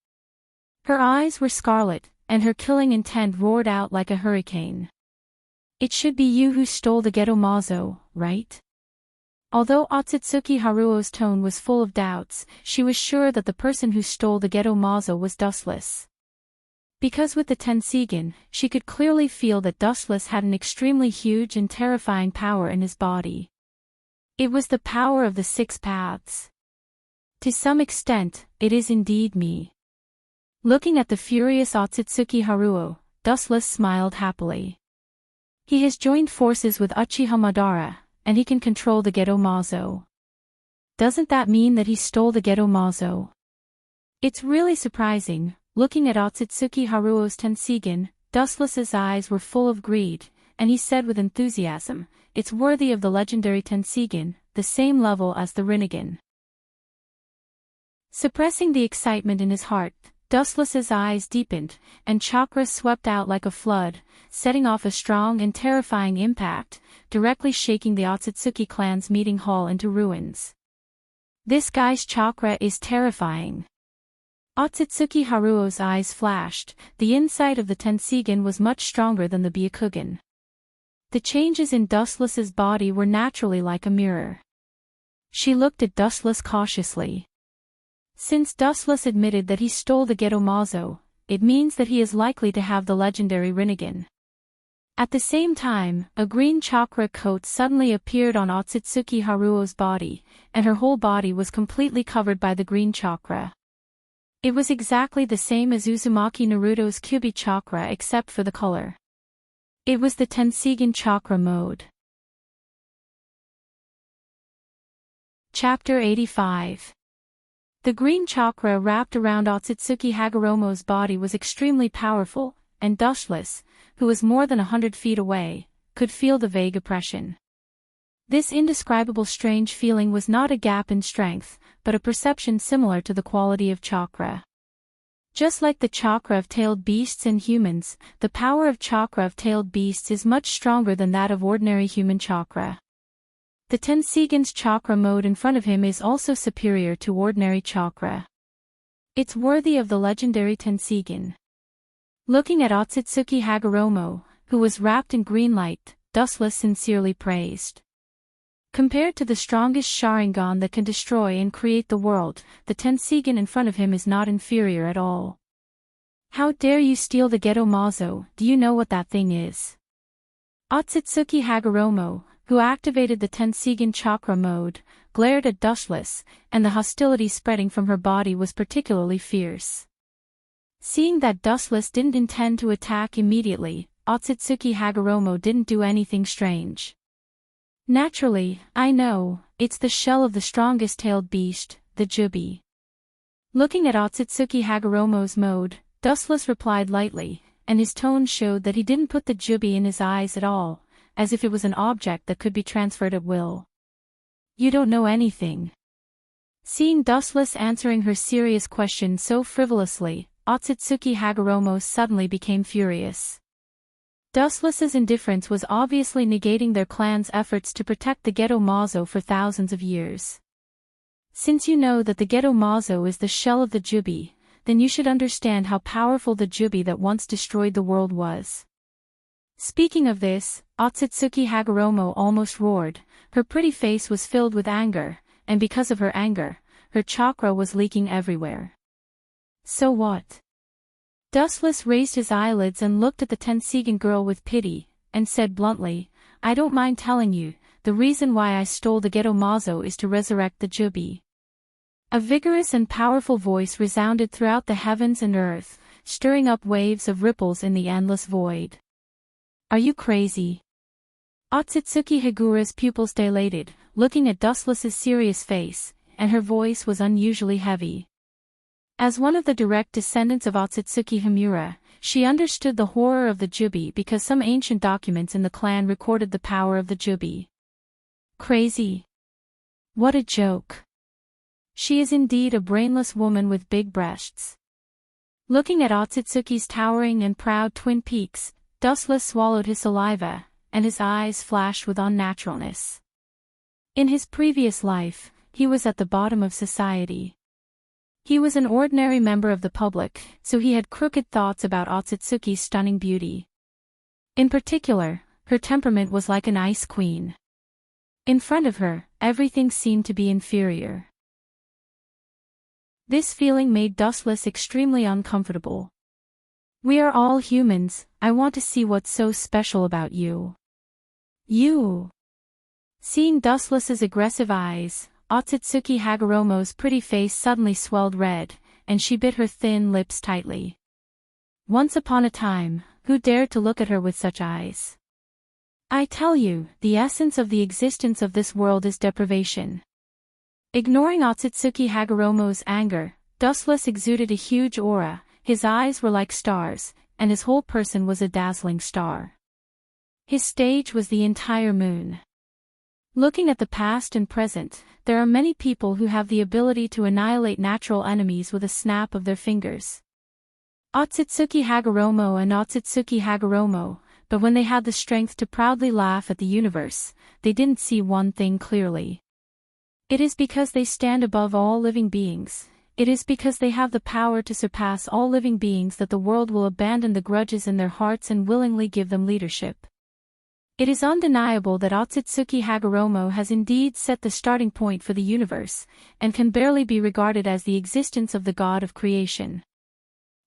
Her eyes were scarlet, and her killing intent roared out like a hurricane. "It should be you who stole the Geto Mazo, right?" Although Otsutsuki Haruo's tone was full of doubts, she was sure that the person who stole the Geto Mazo was Dustless. Because with the Tensigan, she could clearly feel that Dustless had an extremely huge and terrifying power in his body. It was the power of the six paths. "To some extent, it is indeed me." Looking at the furious Otsutsuki Haruo, Dustless smiled happily. "He has joined forces with Uchiha Madara, and he can control the Geto Mazo. Doesn't that mean that he stole the Geto Mazo?" It's really surprising. Looking at Otsutsuki Haruo's Tensigan, Dustless's eyes were full of greed, and he said with enthusiasm, "It's worthy of the legendary Tensigan, the same level as the Rinnegan." Suppressing the excitement in his heart, Dustless's eyes deepened, and chakra swept out like a flood, setting off a strong and terrifying impact, directly shaking the Otsutsuki clan's meeting hall into ruins. "This guy's chakra is terrifying." Otsutsuki Haruo's eyes flashed. The inside of the Tensigan was much stronger than the Byakugan. The changes in Dustless's body were naturally like a mirror. She looked at Dustless cautiously. Since Dustless admitted that he stole the Geto Mazo, it means that he is likely to have the legendary Rinnegan. At the same time, a green chakra coat suddenly appeared on Otsutsuki Haruo's body, and her whole body was completely covered by the green chakra. It was exactly the same as Uzumaki Naruto's Kyubi chakra except for the color. It was the Tensigan chakra mode. Chapter 85. The green chakra wrapped around Otsutsuki Hagoromo's body was extremely powerful, and Dustless, who was more than 100 feet away, could feel the vague oppression. This indescribable strange feeling was not a gap in strength, but a perception similar to the quality of chakra. Just like the chakra of tailed beasts and humans, the power of chakra of tailed beasts is much stronger than that of ordinary human chakra. The Tensigan's chakra mode in front of him is also superior to ordinary chakra. It's worthy of the legendary Tensigan. Looking at Otsutsuki Hagoromo, who was wrapped in green light, Dustless sincerely praised. Compared to the strongest Sharingan that can destroy and create the world, the Tensigan in front of him is not inferior at all. "How dare you steal the Geto Mazo? Do you know what that thing is?" Otsutsuki Hagoromo, who activated the Tensigan chakra mode, glared at Dustless, and the hostility spreading from her body was particularly fierce. Seeing that Dustless didn't intend to attack immediately, Otsutsuki Hagoromo didn't do anything strange. "Naturally, I know, it's the shell of the strongest tailed beast, the Jubi." Looking at Otsutsuki Hagoromo's mode, Dustless replied lightly, and his tone showed that he didn't put the Jubi in his eyes at all, as if it was an object that could be transferred at will. "You don't know anything." Seeing Dustless answering her serious question so frivolously, Otsutsuki Hagoromo suddenly became furious. Dustless's indifference was obviously negating their clan's efforts to protect the Geto Mazo for thousands of years. "Since you know that the Geto Mazo is the shell of the Jubi, then you should understand how powerful the Jubi that once destroyed the world was." Speaking of this, Otsutsuki Hagoromo almost roared. Her pretty face was filled with anger, and because of her anger, her chakra was leaking everywhere. "So what?" Dustless raised his eyelids and looked at the Tensigan girl with pity, and said bluntly, "I don't mind telling you, the reason why I stole the Geto Mazo is to resurrect the Jubi." A vigorous and powerful voice resounded throughout the heavens and earth, stirring up waves of ripples in the endless void. "Are you crazy?" Otsutsuki Higura's pupils dilated, looking at Dustless's serious face, and her voice was unusually heavy. As one of the direct descendants of Otsutsuki Himura, she understood the horror of the Jubi because some ancient documents in the clan recorded the power of the Jubi. Crazy? What a joke. She is indeed a brainless woman with big breasts. Looking at Otsutsuki's towering and proud twin peaks, Dustless swallowed his saliva, and his eyes flashed with unnaturalness. In his previous life, he was at the bottom of society. He was an ordinary member of the public, so he had crooked thoughts about Otsutsuki's stunning beauty. In particular, her temperament was like an ice queen. In front of her, everything seemed to be inferior. This feeling made Dustless extremely uncomfortable. "We are all humans, I want to see what's so special about you." "You?" Seeing Dustless's aggressive eyes, Otsutsuki Hagoromo's pretty face suddenly swelled red, and she bit her thin lips tightly. Once upon a time, who dared to look at her with such eyes? "I tell you, the essence of the existence of this world is deprivation." Ignoring Otsutsuki Hagoromo's anger, Dustless exuded a huge aura, his eyes were like stars, and his whole person was a dazzling star. His stage was the entire moon. Looking at the past and present, there are many people who have the ability to annihilate natural enemies with a snap of their fingers. Otsutsuki Hagoromo and Otsutsuki Hagoromo, but when they had the strength to proudly laugh at the universe, they didn't see one thing clearly. It is because they stand above all living beings, it is because they have the power to surpass all living beings that the world will abandon the grudges in their hearts and willingly give them leadership. It is undeniable that Otsutsuki Hagoromo has indeed set the starting point for the universe, and can barely be regarded as the existence of the god of creation.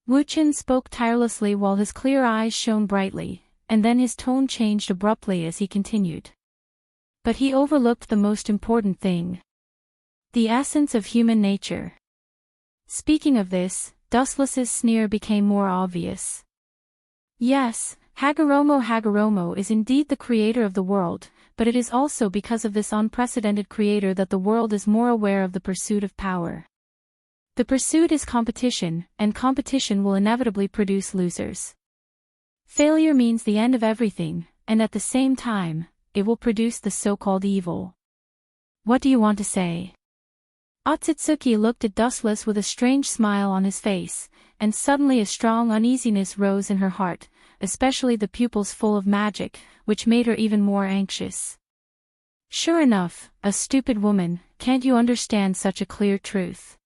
Wuchen spoke tirelessly while his clear eyes shone brightly, and then his tone changed abruptly as he continued. But he overlooked the most important thing. The essence of human nature. Speaking of this, Dustless's sneer became more obvious. Yes, Hagoromo is indeed the creator of the world, but it is also because of this unprecedented creator that the world is more aware of the pursuit of power. The pursuit is competition, and competition will inevitably produce losers. Failure means the end of everything, and at the same time, it will produce the so-called evil. What do you want to say? Otsutsuki looked at Dustless with a strange smile on his face, and suddenly a strong uneasiness rose in her heart, especially the pupils full of magic, which made her even more anxious. Sure enough, a stupid woman, can't you understand such a clear truth?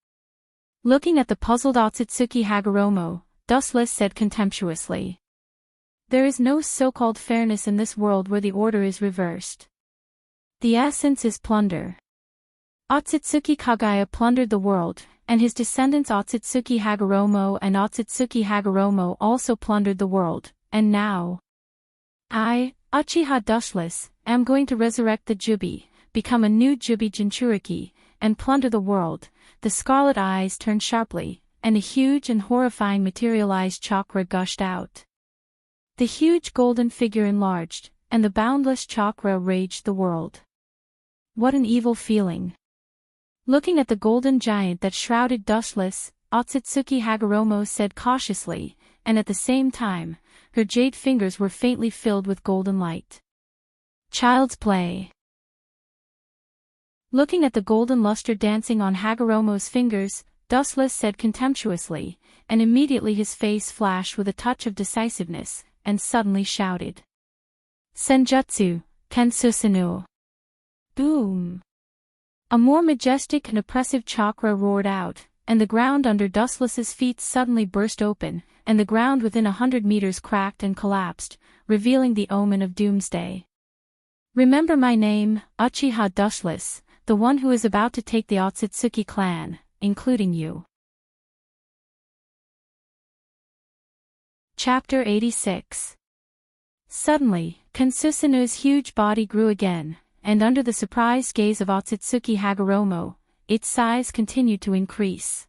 Looking at the puzzled Otsutsuki Hagoromo, Dustless said contemptuously. There is no so-called fairness in this world where the order is reversed. The essence is plunder. Otsutsuki Kagaya plundered the world, and his descendants Otsutsuki Hagoromo and Otsutsuki Hagoromo also plundered the world, and now I, Uchiha Dustless, am going to resurrect the Jubi, become a new Jubi Jinchuriki, and plunder the world. The scarlet eyes turned sharply, and a huge and horrifying materialized chakra gushed out. The huge golden figure enlarged, and the boundless chakra raged the world. What an evil feeling. Looking at the golden giant that shrouded Dustless, Otsutsuki Hagoromo said cautiously, and at the same time, her jade fingers were faintly filled with golden light. Child's play. Looking at the golden luster dancing on Hagoromo's fingers, Dustless said contemptuously, and immediately his face flashed with a touch of decisiveness, and suddenly shouted. Senjutsu, Kensusunu. Boom! A more majestic and oppressive chakra roared out, and the ground under Dustless's feet suddenly burst open, and the ground within 100 meters cracked and collapsed, revealing the omen of doomsday. Remember my name, Uchiha Dustless, the one who is about to take the Otsutsuki clan, including you. Chapter 86. Suddenly, Kensusanu's huge body grew again, and under the surprised gaze of Otsutsuki Hagoromo, its size continued to increase.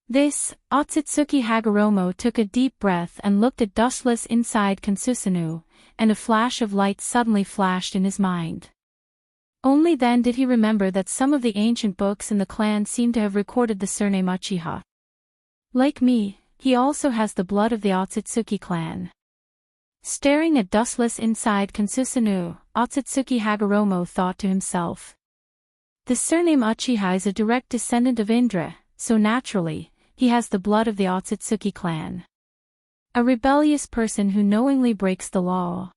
Otsutsuki Hagoromo took a deep breath and looked at dustless inside Kansusanoo, and a flash of light suddenly flashed in his mind. Only then did he remember that some of the ancient books in the clan seemed to have recorded the surname Uchiha. Like me, he also has the blood of the Otsutsuki clan. Staring at dustless inside Kansusanoo, Otsutsuki Hagoromo thought to himself. The surname Uchiha is a direct descendant of Indra, so naturally, he has the blood of the Otsutsuki clan. A rebellious person who knowingly breaks the law.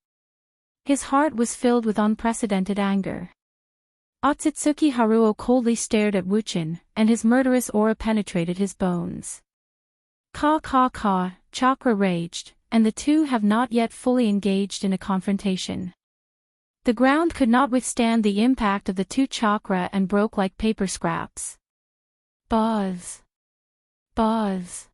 His heart was filled with unprecedented anger. Otsutsuki Haruo coldly stared at Wuchin, and his murderous aura penetrated his bones. Chakra raged, and the two have not yet fully engaged in a confrontation. The ground could not withstand the impact of the two chakra and broke like paper scraps. Buzz. Buzz.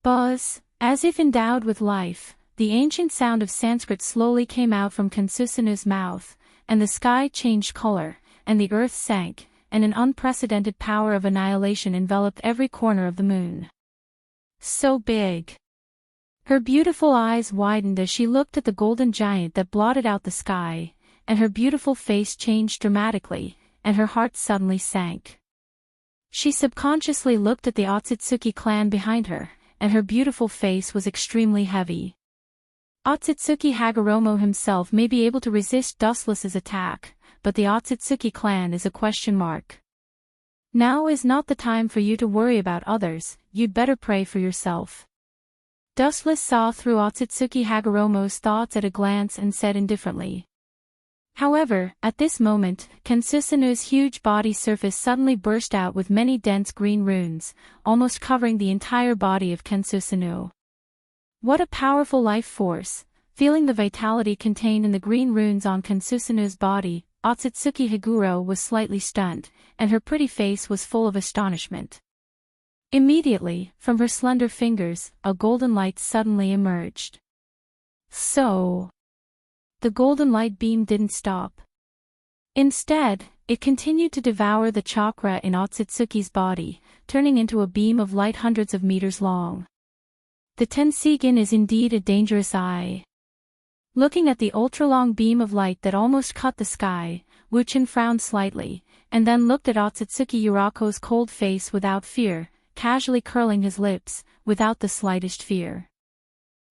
Buzz, as if endowed with life, the ancient sound of Sanskrit slowly came out from Kansusanoo's mouth, and the sky changed color, and the earth sank, and an unprecedented power of annihilation enveloped every corner of the moon. So big. Her beautiful eyes widened as she looked at the golden giant that blotted out the sky, and her beautiful face changed dramatically, and her heart suddenly sank. She subconsciously looked at the Otsutsuki clan behind her, and her beautiful face was extremely heavy. Otsutsuki Hagoromo himself may be able to resist Dustless's attack, but the Otsutsuki clan is a question mark. Now is not the time for you to worry about others, you'd better pray for yourself. Dustless saw through Otsutsuki Hagoromo's thoughts at a glance and said indifferently. However, at this moment, Kansusanoo's huge body surface suddenly burst out with many dense green runes, almost covering the entire body of Kansusanoo. What a powerful life force! Feeling the vitality contained in the green runes on Kansusanoo's body, Otsutsuki Haguro was slightly stunned, and her pretty face was full of astonishment. Immediately, from her slender fingers, a golden light suddenly emerged. The golden light beam didn't stop. Instead, it continued to devour the chakra in Otsutsuki's body, turning into a beam of light hundreds of meters long. The Tensigin is indeed a dangerous eye. Looking at the ultra-long beam of light that almost cut the sky, Wuchin frowned slightly, and then looked at Otsutsuki Yurako's cold face without fear, casually curling his lips, without the slightest fear.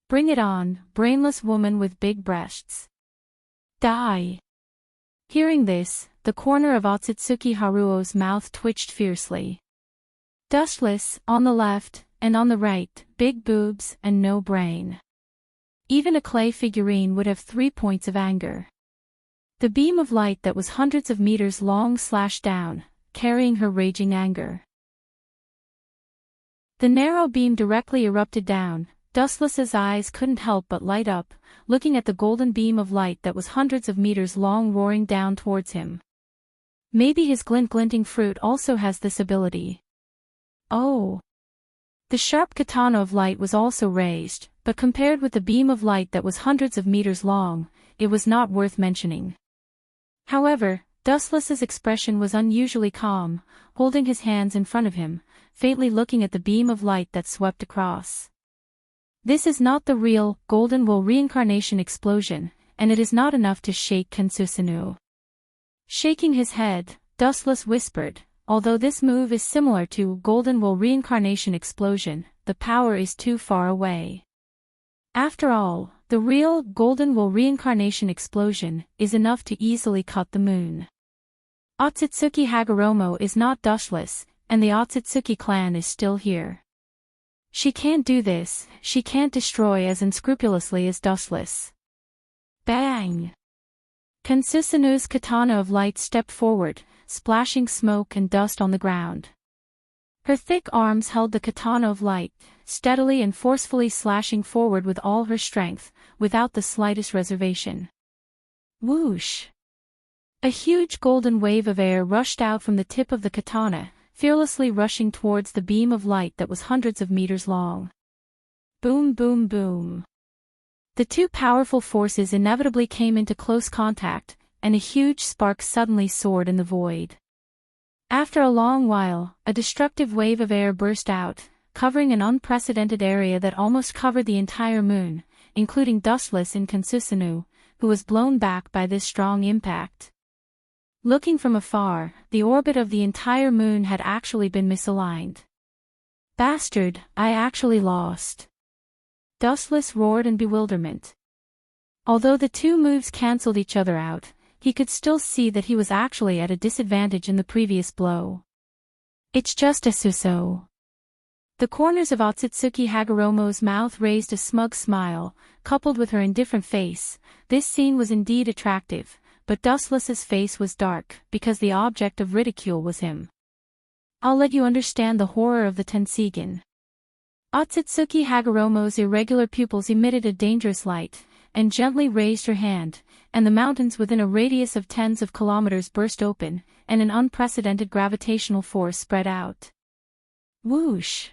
Bring it on, brainless woman with big breasts. Die! Hearing this, the corner of Otsutsuki Haruo's mouth twitched fiercely. Dustless, on the left, and on the right, big boobs and no brain. Even a clay figurine would have 3 points of anger. The beam of light that was hundreds of meters long slashed down, carrying her raging anger. The narrow beam directly erupted down. Dustless's eyes couldn't help but light up, looking at the golden beam of light that was hundreds of meters long roaring down towards him. Maybe his glinting fruit also has this ability. Oh! The sharp katana of light was also raised, but compared with the beam of light that was hundreds of meters long, it was not worth mentioning. However, Dustless's expression was unusually calm, holding his hands in front of him, faintly looking at the beam of light that swept across. This is not the real, golden wool reincarnation explosion, and it is not enough to shake Kansusanoo. Shaking his head, Dustless whispered, although this move is similar to golden wool reincarnation explosion, the power is too far away. After all, the real golden wool reincarnation explosion is enough to easily cut the moon. Otsutsuki Hagoromo is not Dustless, and the Otsutsuki clan is still here. She can't do this, she can't destroy as unscrupulously as Dustless. Bang! Kansusanoo's katana of light stepped forward, splashing smoke and dust on the ground. Her thick arms held the katana of light, steadily and forcefully slashing forward with all her strength, without the slightest reservation. Whoosh! A huge golden wave of air rushed out from the tip of the katana, fearlessly rushing towards the beam of light that was hundreds of meters long. Boom boom boom. The two powerful forces inevitably came into close contact, and a huge spark suddenly soared in the void. After a long while, a destructive wave of air burst out, covering an unprecedented area that almost covered the entire moon, including dustless in Kansusanoo, who was blown back by this strong impact. Looking from afar, the orbit of the entire moon had actually been misaligned. Bastard, I actually lost. Dustless roared in bewilderment. Although the two moves cancelled each other out, he could still see that he was actually at a disadvantage in the previous blow. It's just a suso. The corners of Otsutsuki Hagoromo's mouth raised a smug smile, coupled with her indifferent face. This scene was indeed attractive, but Dustless's face was dark, because the object of ridicule was him. I'll let you understand the horror of the Tensigen. Otsutsuki Hagoromo's irregular pupils emitted a dangerous light, and gently raised her hand, and the mountains within a radius of tens of kilometers burst open, and an unprecedented gravitational force spread out. Whoosh!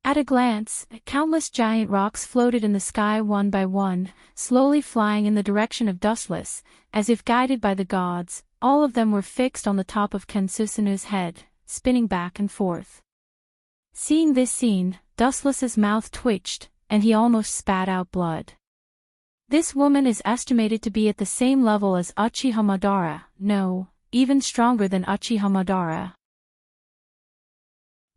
At a glance, countless giant rocks floated in the sky one by one, slowly flying in the direction of Dustless, as if guided by the gods. All of them were fixed on the top of Kansusanu's head, spinning back and forth. Seeing this scene, Dustless's mouth twitched, and he almost spat out blood. This woman is estimated to be at the same level as Uchiha Madara, no, even stronger than Uchiha Madara.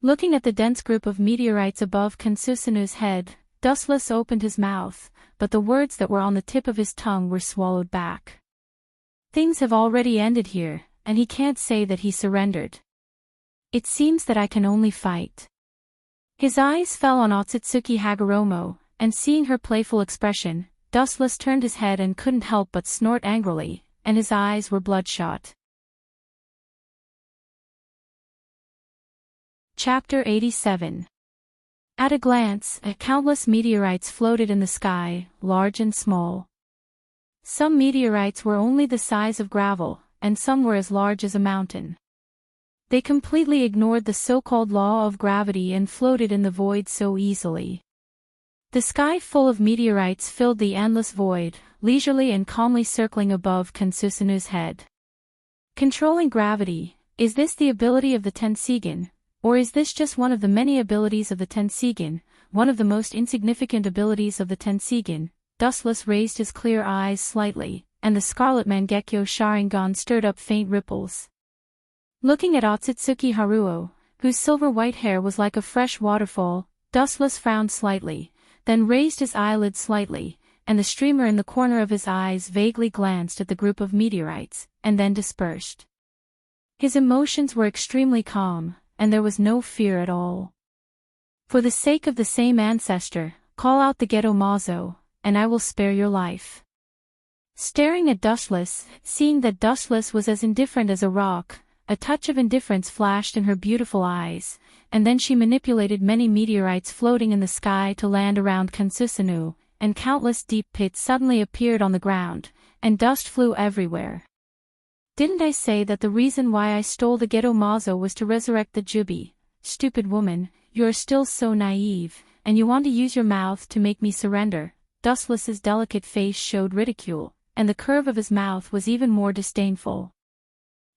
Looking at the dense group of meteorites above Kansusanu's head, Dustless opened his mouth, but the words that were on the tip of his tongue were swallowed back. Things have already ended here, and he can't say that he surrendered. It seems that I can only fight. His eyes fell on Otsutsuki Hagoromo, and seeing her playful expression, Dustless turned his head and couldn't help but snort angrily, and his eyes were bloodshot. Chapter 87. At a glance, countless meteorites floated in the sky, large and small. Some meteorites were only the size of gravel, and some were as large as a mountain. They completely ignored the so-called law of gravity and floated in the void so easily. The sky full of meteorites filled the endless void, leisurely and calmly circling above Kansusanu's head. Controlling gravity, is this the ability of the Tensigen? Or is this just one of the many abilities of the Tensigen, one of the most insignificant abilities of the Tensigen? Dustless raised his clear eyes slightly, and the Scarlet Mangekyo Sharingan stirred up faint ripples. Looking at Otsutsuki Haruo, whose silver-white hair was like a fresh waterfall, Dustless frowned slightly, then raised his eyelids slightly, and the streamer in the corner of his eyes vaguely glanced at the group of meteorites, and then dispersed. His emotions were extremely calm, and there was no fear at all. For the sake of the same ancestor, call out the Geto Mazo, and I will spare your life. Staring at Dustless, seeing that Dustless was as indifferent as a rock, a touch of indifference flashed in her beautiful eyes, and then she manipulated many meteorites floating in the sky to land around Kansusanu, and countless deep pits suddenly appeared on the ground, and dust flew everywhere. Didn't I say that the reason why I stole the Geto Mazo was to resurrect the Jubi? Stupid woman, you are still so naive, and you want to use your mouth to make me surrender. Dustless's delicate face showed ridicule, and the curve of his mouth was even more disdainful.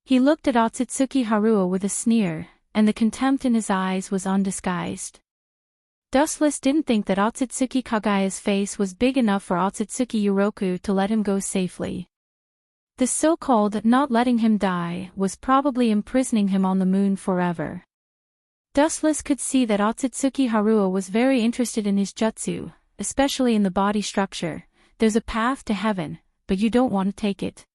He looked at Otsutsuki Haruo with a sneer, and the contempt in his eyes was undisguised. Dustless didn't think that Otsutsuki Kagaya's face was big enough for Otsutsuki Yoroku to let him go safely. The so-called not letting him die was probably imprisoning him on the moon forever. Dustless could see that Otsutsuki Haruo was very interested in his jutsu, especially in the body structure. There's a path to heaven, but you don't want to take it.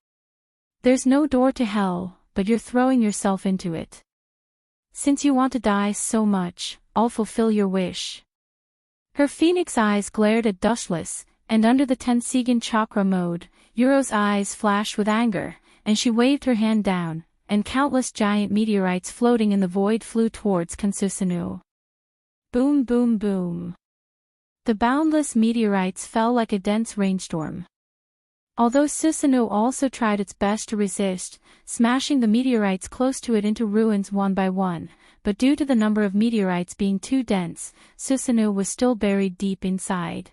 There's no door to hell, but you're throwing yourself into it. Since you want to die so much, I'll fulfill your wish. Her phoenix eyes glared at Dustless, and under the Tensigen chakra mode, Yuro's eyes flashed with anger, and she waved her hand down, and countless giant meteorites floating in the void flew towards Kansusanu. Boom boom boom. The boundless meteorites fell like a dense rainstorm. Although Susanoo also tried its best to resist, smashing the meteorites close to it into ruins one by one, but due to the number of meteorites being too dense, Susanoo was still buried deep inside.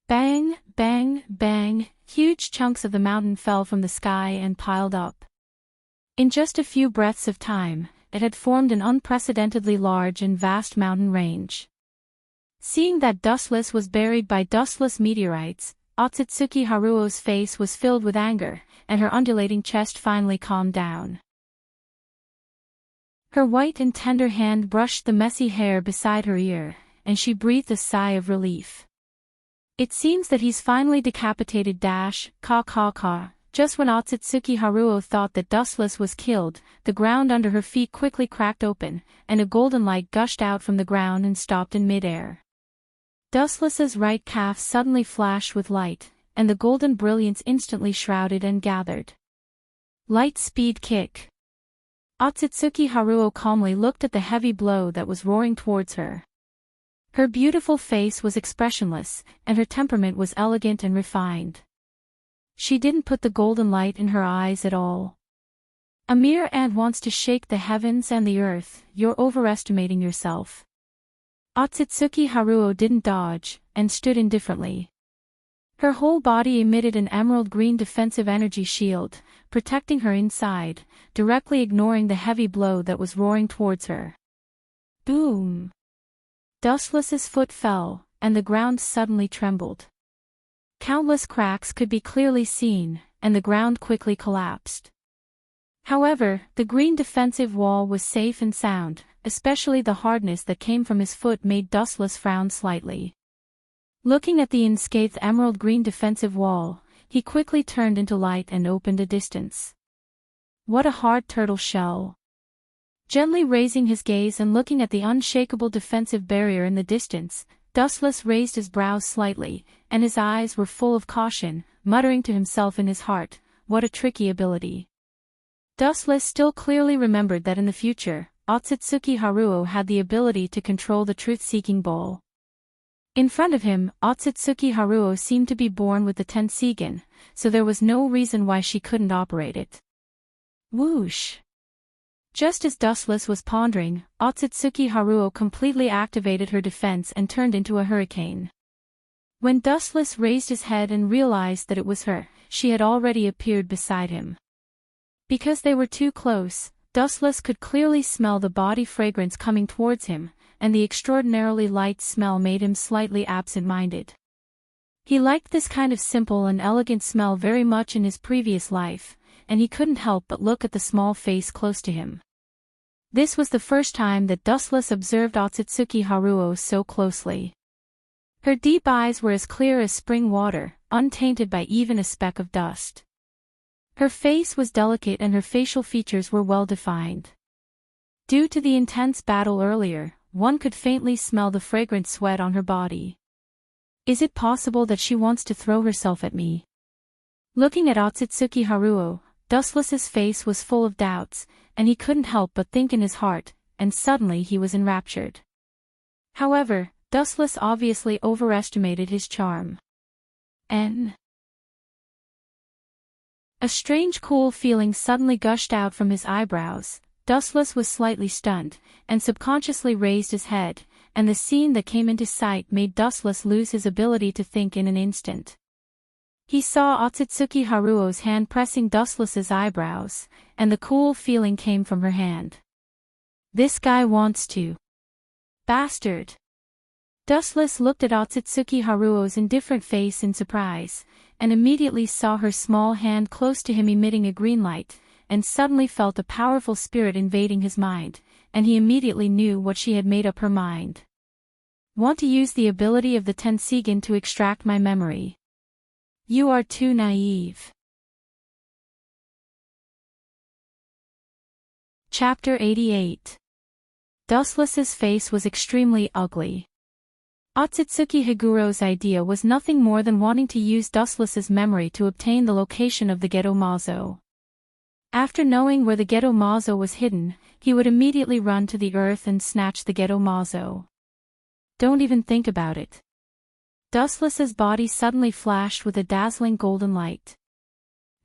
Bang, bang, bang, huge chunks of the mountain fell from the sky and piled up. In just a few breaths of time, it had formed an unprecedentedly large and vast mountain range. Seeing that Dustless was buried by dustless meteorites, Otsutsuki Haruo's face was filled with anger, and her undulating chest finally calmed down. Her white and tender hand brushed the messy hair beside her ear, and she breathed a sigh of relief. It seems that he's finally decapitated ka. Just when Otsutsuki Haruo thought that Dustless was killed, the ground under her feet quickly cracked open, and a golden light gushed out from the ground and stopped in midair. Dustless's right calf suddenly flashed with light, and the golden brilliance instantly shrouded and gathered. Light speed kick. Otsutsuki Haruo calmly looked at the heavy blow that was roaring towards her. Her beautiful face was expressionless, and her temperament was elegant and refined. She didn't put the golden light in her eyes at all. A mere ant wants to shake the heavens and the earth. You're overestimating yourself. Otsutsuki Haruo didn't dodge, and stood indifferently. Her whole body emitted an emerald-green defensive energy shield, protecting her inside, directly ignoring the heavy blow that was roaring towards her. Boom! Dustless's foot fell, and the ground suddenly trembled. Countless cracks could be clearly seen, and the ground quickly collapsed. However, the green defensive wall was safe and sound, especially the hardness that came from his foot made Dustless frown slightly. Looking at the unscathed emerald-green defensive wall, he quickly turned into light and opened a distance. What a hard turtle shell! Gently raising his gaze and looking at the unshakable defensive barrier in the distance, Dustless raised his brows slightly, and his eyes were full of caution, muttering to himself in his heart, "What a tricky ability." Dustless still clearly remembered that in the future, Otsutsuki Haruo had the ability to control the truth-seeking ball. In front of him, Otsutsuki Haruo seemed to be born with the Tensigen, so there was no reason why she couldn't operate it. Whoosh! Just as Dustless was pondering, Otsutsuki Haruo completely activated her defense and turned into a hurricane. When Dustless raised his head and realized that it was her, she had already appeared beside him. Because they were too close, Dustless could clearly smell the body fragrance coming towards him, and the extraordinarily light smell made him slightly absent-minded. He liked this kind of simple and elegant smell very much in his previous life, and he couldn't help but look at the small face close to him. This was the first time that Dustless observed Otsutsuki Haruo so closely. Her deep eyes were as clear as spring water, untainted by even a speck of dust. Her face was delicate and her facial features were well defined. Due to the intense battle earlier, one could faintly smell the fragrant sweat on her body. Is it possible that she wants to throw herself at me? Looking at Otsutsuki Haruo, Dustless's face was full of doubts, and he couldn't help but think in his heart, and suddenly he was enraptured. However, Dustless obviously overestimated his charm. A strange cool feeling suddenly gushed out from his eyebrows. Dustless was slightly stunned, and subconsciously raised his head, and the scene that came into sight made Dustless lose his ability to think in an instant. He saw Otsutsuki Haruo's hand pressing Dustless's eyebrows, and the cool feeling came from her hand. This guy wants to. Bastard! Dustless looked at Otsutsuki Haruo's indifferent face in surprise, and immediately saw her small hand close to him emitting a green light, and suddenly felt a powerful spirit invading his mind, and he immediately knew what she had made up her mind. Want to use the ability of the Tensigen to extract my memory. You are too naive. Chapter 88. Dustless's face was extremely ugly. Otsutsuki Higuro's idea was nothing more than wanting to use Dustless's memory to obtain the location of the Geto Mazo. After knowing where the Geto Mazo was hidden, he would immediately run to the earth and snatch the Geto Mazo. Don't even think about it. Dustless's body suddenly flashed with a dazzling golden light.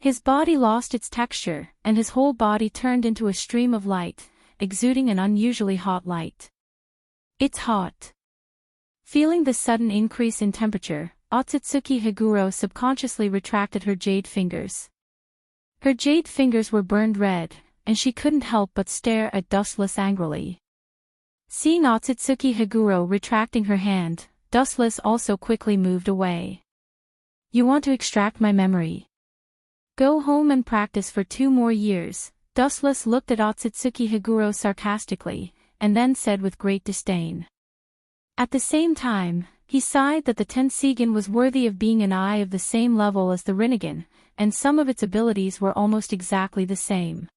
His body lost its texture, and his whole body turned into a stream of light, exuding an unusually hot light. It's hot. Feeling the sudden increase in temperature, Otsutsuki Higuro subconsciously retracted her jade fingers. Her jade fingers were burned red, and she couldn't help but stare at Dustless angrily. Seeing Otsutsuki Higuro retracting her hand, Dustless also quickly moved away. You want to extract my memory? Go home and practice for 2 more years. Dustless looked at Otsutsuki Higuro sarcastically, and then said with great disdain. At the same time, he sighed that the Tensigen was worthy of being an eye of the same level as the Rinnegan, and some of its abilities were almost exactly the same.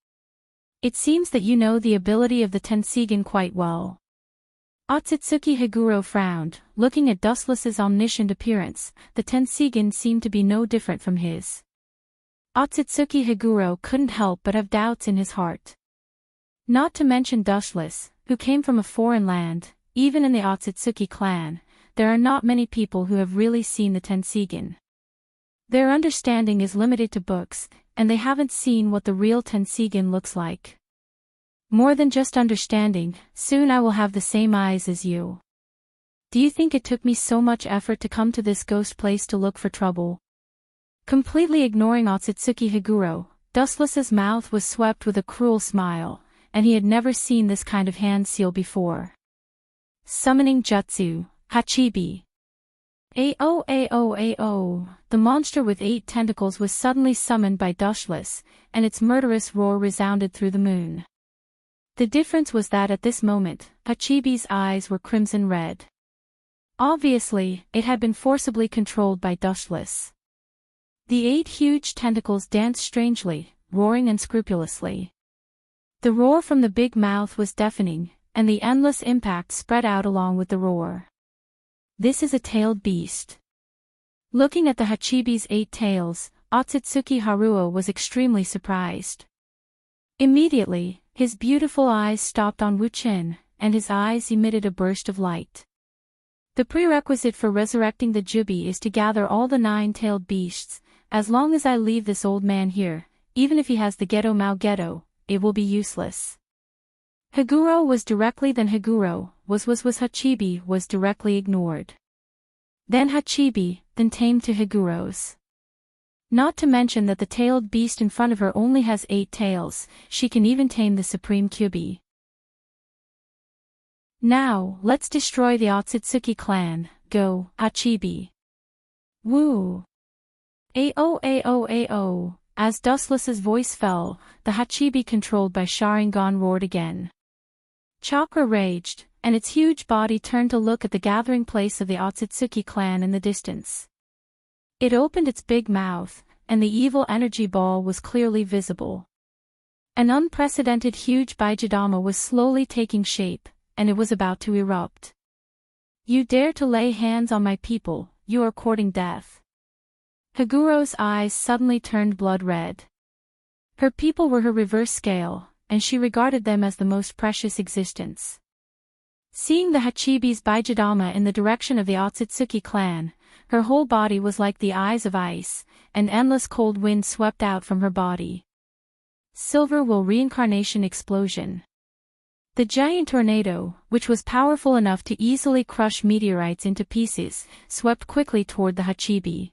It seems that you know the ability of the Tensigen quite well. Otsutsuki Higuro frowned, looking at Dustless's omniscient appearance. The Tensigen seemed to be no different from his. Otsutsuki Higuro couldn't help but have doubts in his heart. Not to mention Dustless, who came from a foreign land. Even in the Otsutsuki clan, there are not many people who have really seen the Tensigen. Their understanding is limited to books, and they haven't seen what the real Tensigen looks like. More than just understanding, soon I will have the same eyes as you. Do you think it took me so much effort to come to this ghost place to look for trouble? Completely ignoring Otsutsuki Higuro, Dustless's mouth was swept with a cruel smile, and he had never seen this kind of hand seal before. Summoning Jutsu, Hachibi. Ao. The monster with 8 tentacles was suddenly summoned by Dustless, and its murderous roar resounded through the moon. The difference was that at this moment, Hachibi's eyes were crimson red. Obviously, it had been forcibly controlled by Dustless. The 8 huge tentacles danced strangely, roaring unscrupulously. The roar from the big mouth was deafening, and the endless impact spread out along with the roar. This is a tailed beast. Looking at the Hachibi's 8 tails, Otsutsuki Haruo was extremely surprised. Immediately, his beautiful eyes stopped on Wu-chin, and his eyes emitted a burst of light. The prerequisite for resurrecting the Jubi is to gather all the 9-tailed beasts. As long as I leave this old man here, even if he has the Geto Mao Geto, it will be useless. Higuro was directly then Higuro, was Hachibi was directly ignored. Then Hachibi, then tamed to Higuro's. Not to mention that the tailed beast in front of her only has 8 tails, she can even tame the Supreme Kyubi. Now, let's destroy the Otsutsuki clan, go, Hachibi. Woo! Ao. As Dustless's voice fell, the Hachibi controlled by Sharingan roared again. Chakra raged, and its huge body turned to look at the gathering place of the Otsutsuki clan in the distance. It opened its big mouth, and the evil energy ball was clearly visible. An unprecedented huge Bijidama was slowly taking shape, and it was about to erupt. You dare to lay hands on my people, you are courting death. Higuro's eyes suddenly turned blood red. Her people were her reverse scale, and she regarded them as the most precious existence. Seeing the Hachibi's Bijidama in the direction of the Otsutsuki clan, her whole body was like the eyes of ice, and endless cold wind swept out from her body. Silver Will Reincarnation Explosion. The giant tornado, which was powerful enough to easily crush meteorites into pieces, swept quickly toward the Hachibi.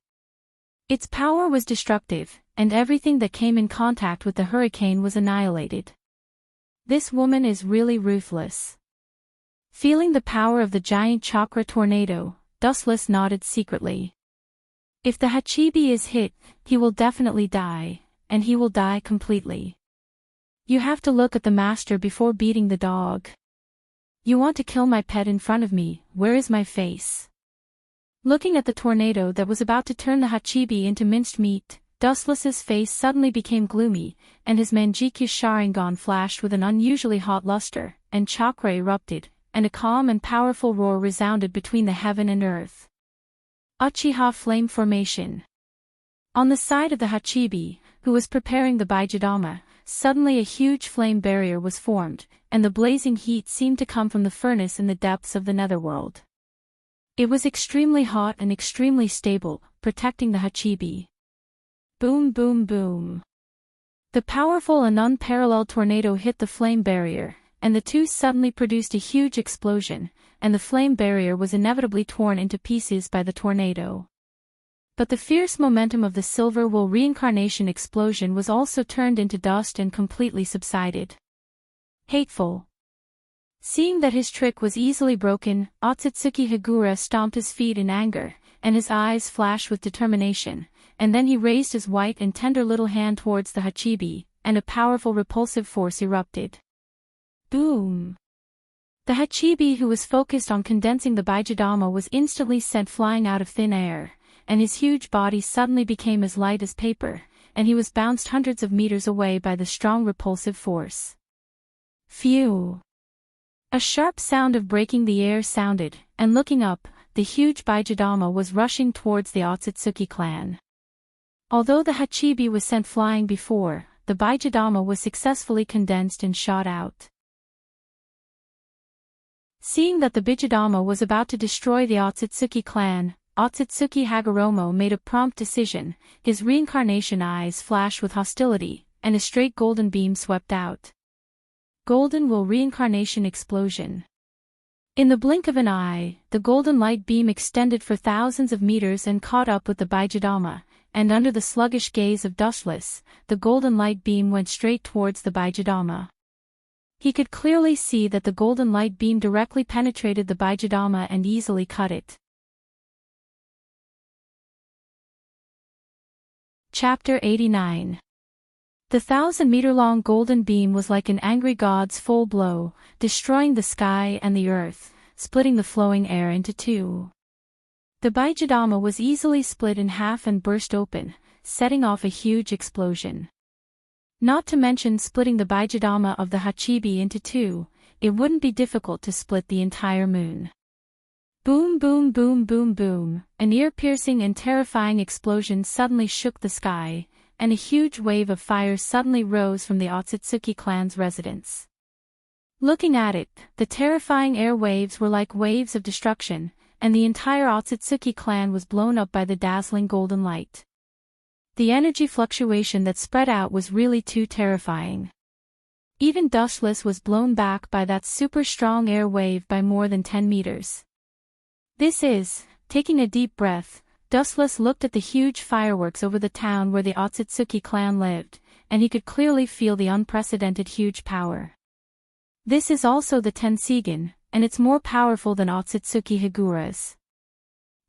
Its power was destructive, and everything that came in contact with the hurricane was annihilated. This woman is really ruthless. Feeling the power of the giant chakra tornado, Dustless nodded secretly. If the Hachibi is hit, he will definitely die, and he will die completely. You have to look at the master before beating the dog. You want to kill my pet in front of me, where is my face? Looking at the tornado that was about to turn the Hachibi into minced meat, Dustless's face suddenly became gloomy, and his Manjikyu Sharingan flashed with an unusually hot luster, and chakra erupted, and a calm and powerful roar resounded between the heaven and earth. Uchiha Flame Formation. On the side of the Hachibi, who was preparing the Bijidama, suddenly a huge flame barrier was formed, and the blazing heat seemed to come from the furnace in the depths of the netherworld. It was extremely hot and extremely stable, protecting the Hachibi. Boom boom boom. The powerful and unparalleled tornado hit the flame barrier, and the two suddenly produced a huge explosion, and the flame barrier was inevitably torn into pieces by the tornado. But the fierce momentum of the silver wool reincarnation explosion was also turned into dust and completely subsided. Hateful. Seeing that his trick was easily broken, Otsutsuki Higura stomped his feet in anger, and his eyes flashed with determination, and then he raised his white and tender little hand towards the Hachibi, and a powerful repulsive force erupted. Boom! The Hachibi, who was focused on condensing the Baijidama, was instantly sent flying out of thin air, and his huge body suddenly became as light as paper, and he was bounced hundreds of meters away by the strong repulsive force. Phew! A sharp sound of breaking the air sounded, and looking up, the huge Baijidama was rushing towards the Otsutsuki clan. Although the Hachibi was sent flying before, the Baijidama was successfully condensed and shot out. Seeing that the Bijidama was about to destroy the Otsutsuki clan, Otsutsuki Hagoromo made a prompt decision. His reincarnation eyes flashed with hostility, and a straight golden beam swept out. Golden Will Reincarnation Explosion. In the blink of an eye, the golden light beam extended for thousands of meters and caught up with the Baijidama, and under the sluggish gaze of Dustless, the golden light beam went straight towards the Baijidama. He could clearly see that the golden light beam directly penetrated the Baijidama and easily cut it. Chapter 89. The 1,000-meter-long golden beam was like an angry god's full blow, destroying the sky and the earth, splitting the flowing air into two. The Baijidama was easily split in half and burst open, setting off a huge explosion. Not to mention splitting the Baijidama of the Hachibi into two, it wouldn't be difficult to split the entire moon. Boom boom boom boom boom, an ear-piercing and terrifying explosion suddenly shook the sky, and a huge wave of fire suddenly rose from the Otsutsuki clan's residence. Looking at it, the terrifying air waves were like waves of destruction, and the entire Otsutsuki clan was blown up by the dazzling golden light. The energy fluctuation that spread out was really too terrifying. Even Dustless was blown back by that super strong air wave by more than 10 meters. Taking a deep breath, Dustless looked at the huge fireworks over the town where the Otsutsuki clan lived, and he could clearly feel the unprecedented huge power. This is also the Tensigen, and it's more powerful than Otsutsuki Higura's.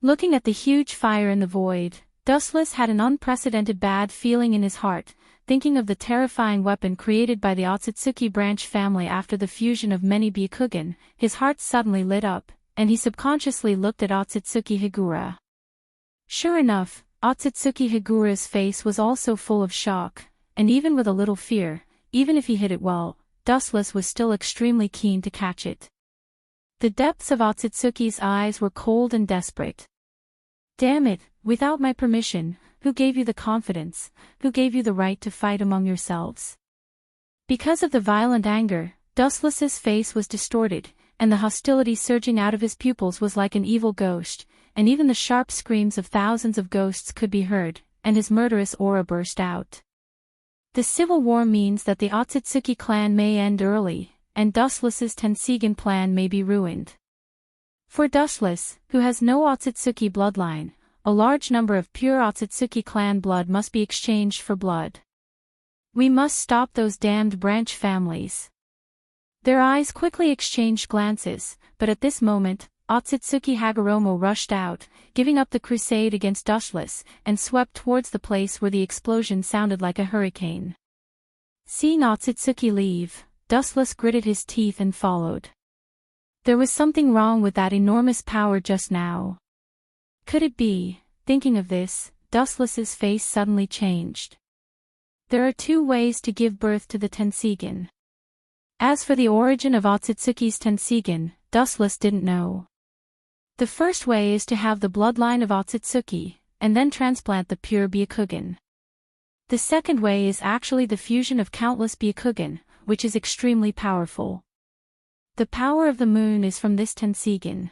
Looking at the huge fire in the void, Dustless had an unprecedented bad feeling in his heart, thinking of the terrifying weapon created by the Otsutsuki branch family after the fusion of many Byakugan. His heart suddenly lit up, and he subconsciously looked at Otsutsuki Higura. Sure enough, Otsutsuki Higura's face was also full of shock, and even with a little fear, even if he hid it well, Dustless was still extremely keen to catch it. The depths of Otsutsuki's eyes were cold and desperate. Damn it, without my permission, who gave you the confidence, who gave you the right to fight among yourselves? Because of the violent anger, Dustless's face was distorted, and the hostility surging out of his pupils was like an evil ghost, and even the sharp screams of thousands of ghosts could be heard, and his murderous aura burst out. The civil war means that the Otsutsuki clan may end early, and Dustless's Tensigen plan may be ruined. For Dustless, who has no Otsutsuki bloodline, a large number of pure Otsutsuki clan blood must be exchanged for blood. We must stop those damned branch families. Their eyes quickly exchanged glances, but at this moment, Otsutsuki Hagoromo rushed out, giving up the crusade against Dustless, and swept towards the place where the explosion sounded like a hurricane. Seeing Otsutsuki leave, Dustless gritted his teeth and followed. There was something wrong with that enormous power just now. Could it be? Thinking of this, Dustless's face suddenly changed. There are two ways to give birth to the Tensigen. As for the origin of Otsutsuki's Tensigen, Dustless didn't know. The first way is to have the bloodline of Otsutsuki, and then transplant the pure Byakugan. The second way is actually the fusion of countless Byakugan, which is extremely powerful. The power of the moon is from this Tensigen.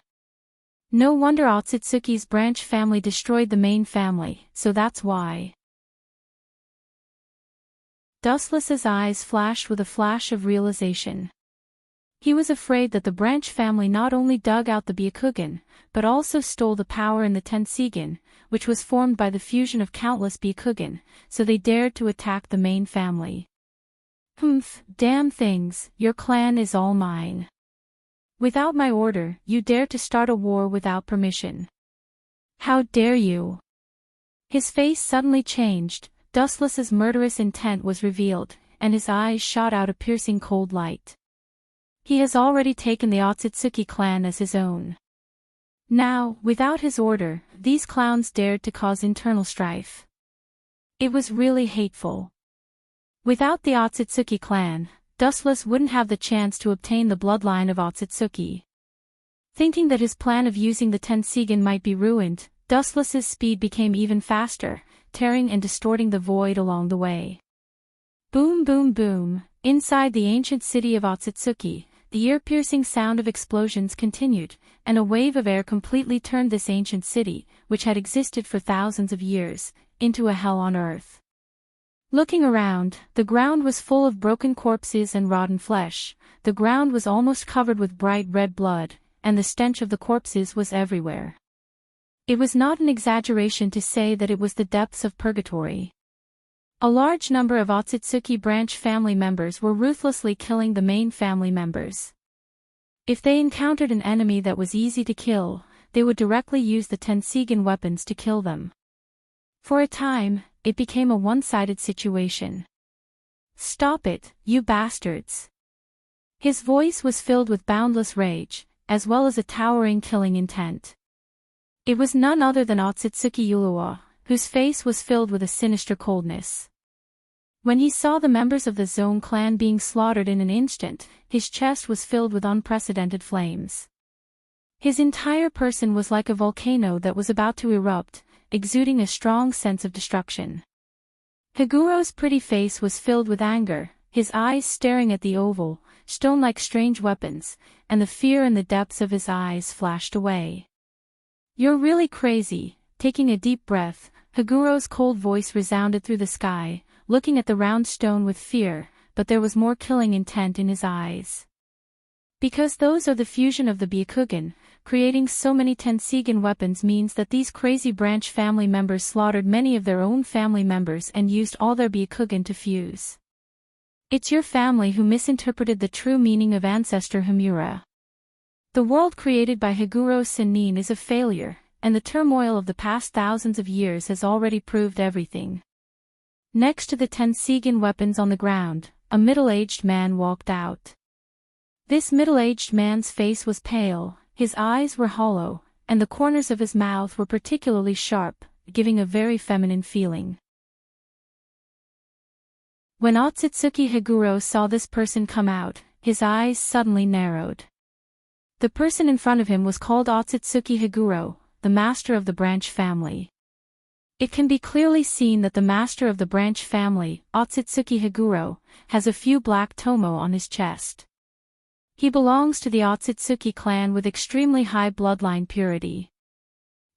No wonder Otsutsuki's branch family destroyed the main family, so that's why. Dustless's eyes flashed with a flash of realization. He was afraid that the branch family not only dug out the Byakugan, but also stole the power in the Tensigan, which was formed by the fusion of countless Byakugan, so they dared to attack the main family. Humph, damn things, your clan is all mine. Without my order, you dare to start a war without permission. How dare you? His face suddenly changed, Dustless's murderous intent was revealed, and his eyes shot out a piercing cold light. He has already taken the Otsutsuki clan as his own. Now, without his order, these clowns dared to cause internal strife. It was really hateful. Without the Otsutsuki clan, Dustless wouldn't have the chance to obtain the bloodline of Otsutsuki. Thinking that his plan of using the Tensigan might be ruined, Dustless's speed became even faster, tearing and distorting the void along the way. Boom boom boom, inside the ancient city of Otsutsuki, the ear-piercing sound of explosions continued, and a wave of air completely turned this ancient city, which had existed for thousands of years, into a hell on earth. Looking around, the ground was full of broken corpses and rotten flesh, the ground was almost covered with bright red blood, and the stench of the corpses was everywhere. It was not an exaggeration to say that it was the depths of purgatory. A large number of Otsutsuki branch family members were ruthlessly killing the main family members. If they encountered an enemy that was easy to kill, they would directly use the Tensigan weapons to kill them. For a time, it became a one-sided situation. Stop it, you bastards! His voice was filled with boundless rage, as well as a towering killing intent. It was none other than Otsutsuki Uluwa, whose face was filled with a sinister coldness. When he saw the members of the Zone clan being slaughtered in an instant, his chest was filled with unprecedented flames. His entire person was like a volcano that was about to erupt, exuding a strong sense of destruction. Higuro's pretty face was filled with anger, his eyes staring at the oval, stone-like strange weapons, and the fear in the depths of his eyes flashed away. You're really crazy. Taking a deep breath, Higuro's cold voice resounded through the sky, looking at the round stone with fear, but there was more killing intent in his eyes. Because those are the fusion of the Byakugan, creating so many Tensigan weapons means that these crazy branch family members slaughtered many of their own family members and used all their Byakugan to fuse. It's your family who misinterpreted the true meaning of ancestor Himura. The world created by Higuro Sennin is a failure, and the turmoil of the past thousands of years has already proved everything. Next to the Tensigan weapons on the ground, a middle-aged man walked out. This middle-aged man's face was pale, his eyes were hollow, and the corners of his mouth were particularly sharp, giving a very feminine feeling. When Otsutsuki Higuro saw this person come out, his eyes suddenly narrowed. The person in front of him was called Otsutsuki Higuro, the master of the branch family. It can be clearly seen that the master of the branch family, Otsutsuki Higuro, has a few black tomo on his chest. He belongs to the Otsutsuki clan with extremely high bloodline purity.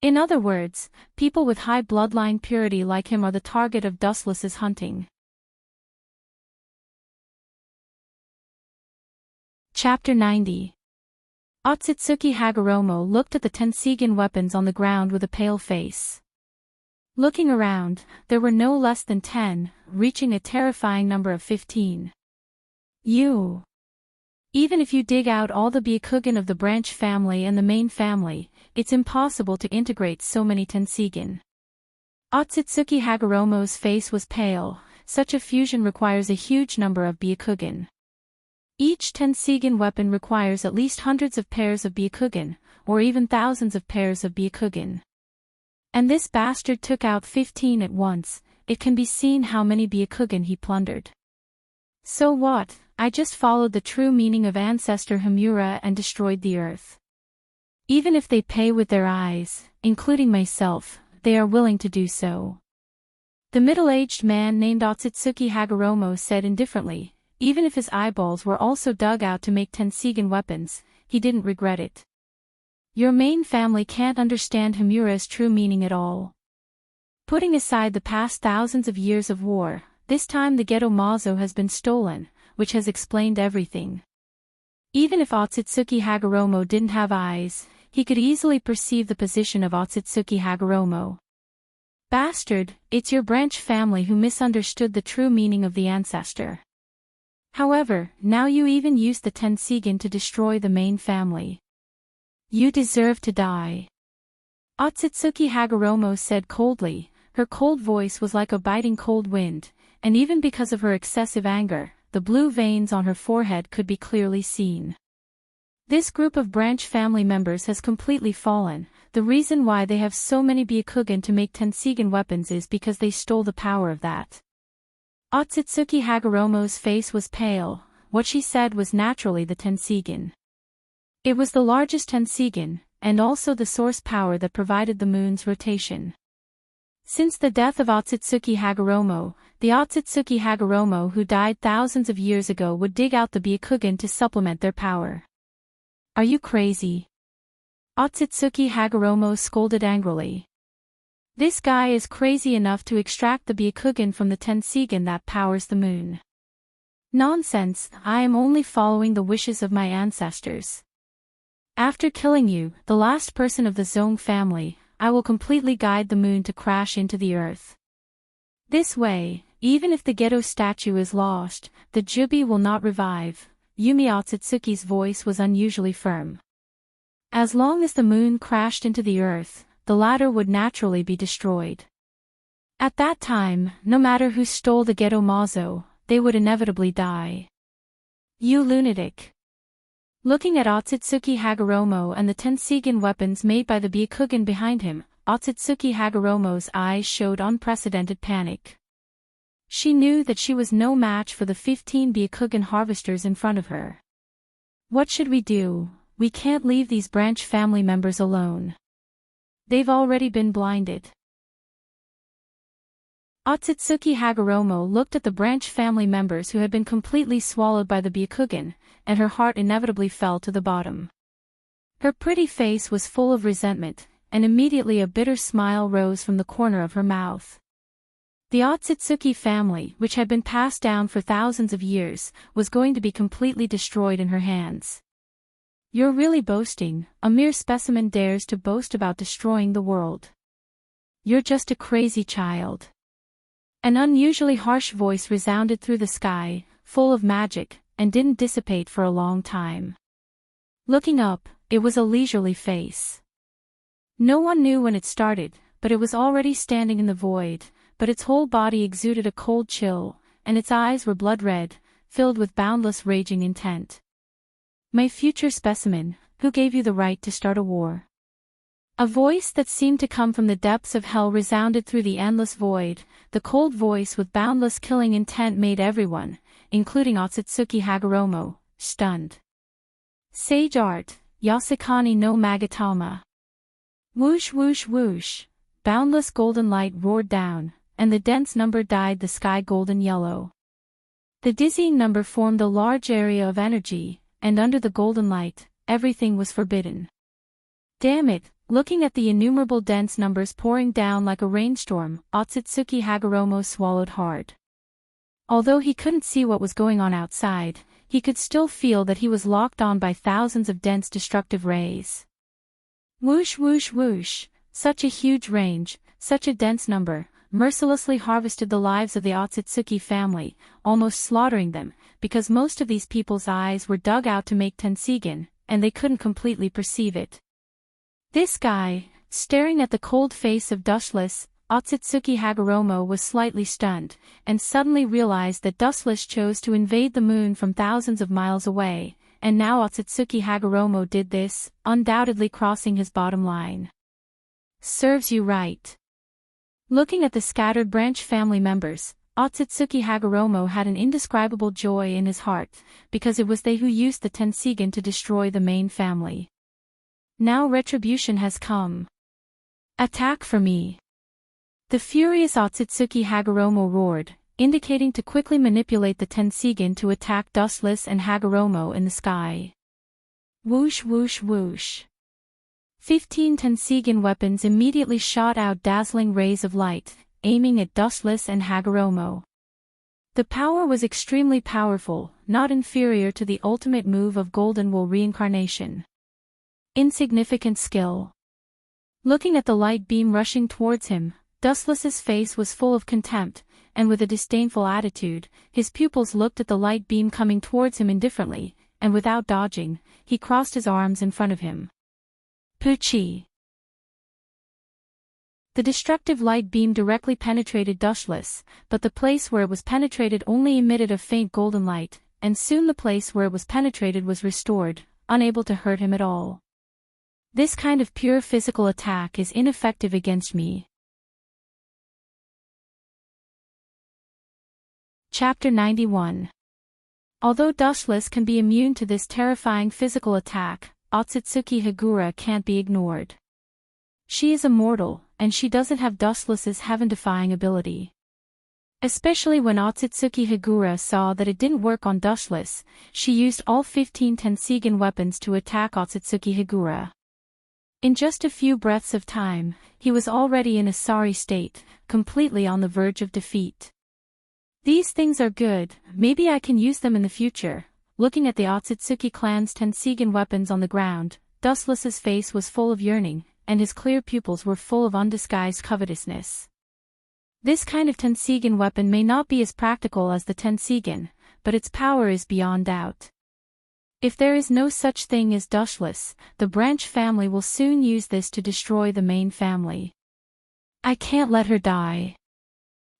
In other words, people with high bloodline purity like him are the target of Dustless's hunting. Chapter 90. Otsutsuki Hagoromo looked at the Tensigan weapons on the ground with a pale face. Looking around, there were no less than 10, reaching a terrifying number of 15. Even if you dig out all the Byakugan of the branch family and the main family, it's impossible to integrate so many Tensigan. Otsutsuki Hagoromo's face was pale. Such a fusion requires a huge number of Byakugan. Each Tensigan weapon requires at least hundreds of pairs of Byakugan, or even thousands of pairs of Byakugan. And this bastard took out 15 at once. It can be seen how many Byakugan he plundered. So what? I just followed the true meaning of ancestor Himura and destroyed the earth. Even if they pay with their eyes, including myself, they are willing to do so. The middle-aged man named Otsutsuki Hagoromo said indifferently. Even if his eyeballs were also dug out to make Tensigan weapons, he didn't regret it. Your main family can't understand Himura's true meaning at all. Putting aside the past thousands of years of war, this time the Geto Mazo has been stolen, which has explained everything. Even if Otsutsuki Hagoromo didn't have eyes, he could easily perceive the position of Otsutsuki Hagoromo. Bastard, it's your branch family who misunderstood the true meaning of the ancestor. However, now you even used the Tensigen to destroy the main family. You deserve to die. Otsutsuki Hagoromo said coldly. Her cold voice was like a biting cold wind, and even because of her excessive anger, the blue veins on her forehead could be clearly seen. This group of branch family members has completely fallen. The reason why they have so many Byakugan to make Tensigen weapons is because they stole the power of that. Otsutsuki Hagoromo's face was pale. What she said was naturally the Tensigen. It was the largest Tensigen, and also the source power that provided the moon's rotation. Since the death of Otsutsuki Hagoromo, the Otsutsuki Hagoromo who died thousands of years ago would dig out the Byakugan to supplement their power. Are you crazy? Otsutsuki Hagoromo scolded angrily. This guy is crazy enough to extract the Byakugan from the Tensigen that powers the moon. Nonsense, I am only following the wishes of my ancestors. After killing you, the last person of the Zong family, I will completely guide the moon to crash into the earth. This way, even if the Gedo statue is lost, the Jubi will not revive. Yumi Otsutsuki's voice was unusually firm. As long as the moon crashed into the earth, the latter would naturally be destroyed. At that time, no matter who stole the Gedo Mazo, they would inevitably die. You lunatic. Looking at Otsutsuki Hagoromo and the Tensigen weapons made by the Byakugan behind him, Otsutsuki Hagoromo's eyes showed unprecedented panic. She knew that she was no match for the 15 Byakugan harvesters in front of her. What should we do? We can't leave these branch family members alone. They've already been blinded. Otsutsuki Hagoromo looked at the branch family members who had been completely swallowed by the Byakugan, and her heart inevitably fell to the bottom. Her pretty face was full of resentment, and immediately a bitter smile rose from the corner of her mouth. The Otsutsuki family, which had been passed down for thousands of years, was going to be completely destroyed in her hands. You're really boasting. A mere specimen dares to boast about destroying the world. You're just a crazy child. An unusually harsh voice resounded through the sky, full of magic, and didn't dissipate for a long time. Looking up, it was a leisurely face. No one knew when it started, but it was already standing in the void, but its whole body exuded a cold chill, and its eyes were blood-red, filled with boundless raging intent. My future specimen, who gave you the right to start a war? A voice that seemed to come from the depths of hell resounded through the endless void. The cold voice with boundless killing intent made everyone, including Otsutsuki Hagoromo, stunned. Sage art, Yasukani no Magatama. Whoosh whoosh whoosh, boundless golden light roared down, and the dense number dyed the sky golden yellow. The dizzying number formed a large area of energy, and under the golden light, everything was forbidden. Damn it, looking at the innumerable dense numbers pouring down like a rainstorm, Otsutsuki Hagoromo swallowed hard. Although he couldn't see what was going on outside, he could still feel that he was locked on by thousands of dense destructive rays. Whoosh whoosh whoosh, such a huge range, such a dense number, mercilessly harvested the lives of the Otsutsuki family, almost slaughtering them, because most of these people's eyes were dug out to make Tensigen, and they couldn't completely perceive it. This guy, staring at the cold face of Dustless, Otsutsuki Hagoromo was slightly stunned, and suddenly realized that Dustless chose to invade the moon from thousands of miles away, and now Otsutsuki Hagoromo did this, undoubtedly crossing his bottom line. Serves you right. Looking at the scattered branch family members, Otsutsuki Hagoromo had an indescribable joy in his heart, because it was they who used the Tensigen to destroy the main family. Now retribution has come. Attack for me. The furious Otsutsuki Hagoromo roared, indicating to quickly manipulate the Tensigen to attack Dustless and Hagoromo in the sky. Whoosh whoosh whoosh. 15 Tensigen weapons immediately shot out dazzling rays of light, aiming at Dustless and Hagoromo. The power was extremely powerful, not inferior to the ultimate move of Golden Wool reincarnation. Insignificant skill. Looking at the light beam rushing towards him, Dustless's face was full of contempt, and with a disdainful attitude, his pupils looked at the light beam coming towards him indifferently, and without dodging, he crossed his arms in front of him. Poochie. The destructive light beam directly penetrated Dustless, but the place where it was penetrated only emitted a faint golden light, and soon the place where it was penetrated was restored, unable to hurt him at all. This kind of pure physical attack is ineffective against me. Chapter 91. Although Dustless can be immune to this terrifying physical attack, Otsutsuki Hagura can't be ignored. She is immortal, and she doesn't have Dustless's heaven-defying ability. Especially when Otsutsuki Hagura saw that it didn't work on Dustless, she used all 15 Tensigen weapons to attack Otsutsuki Hagura. In just a few breaths of time, he was already in a sorry state, completely on the verge of defeat. These things are good, maybe I can use them in the future. Looking at the Otsutsuki clan's Tensigen weapons on the ground, Dustless's face was full of yearning, and his clear pupils were full of undisguised covetousness. This kind of Tensigen weapon may not be as practical as the Tensigen, but its power is beyond doubt. If there is no such thing as Dustless, the branch family will soon use this to destroy the main family. I can't let her die.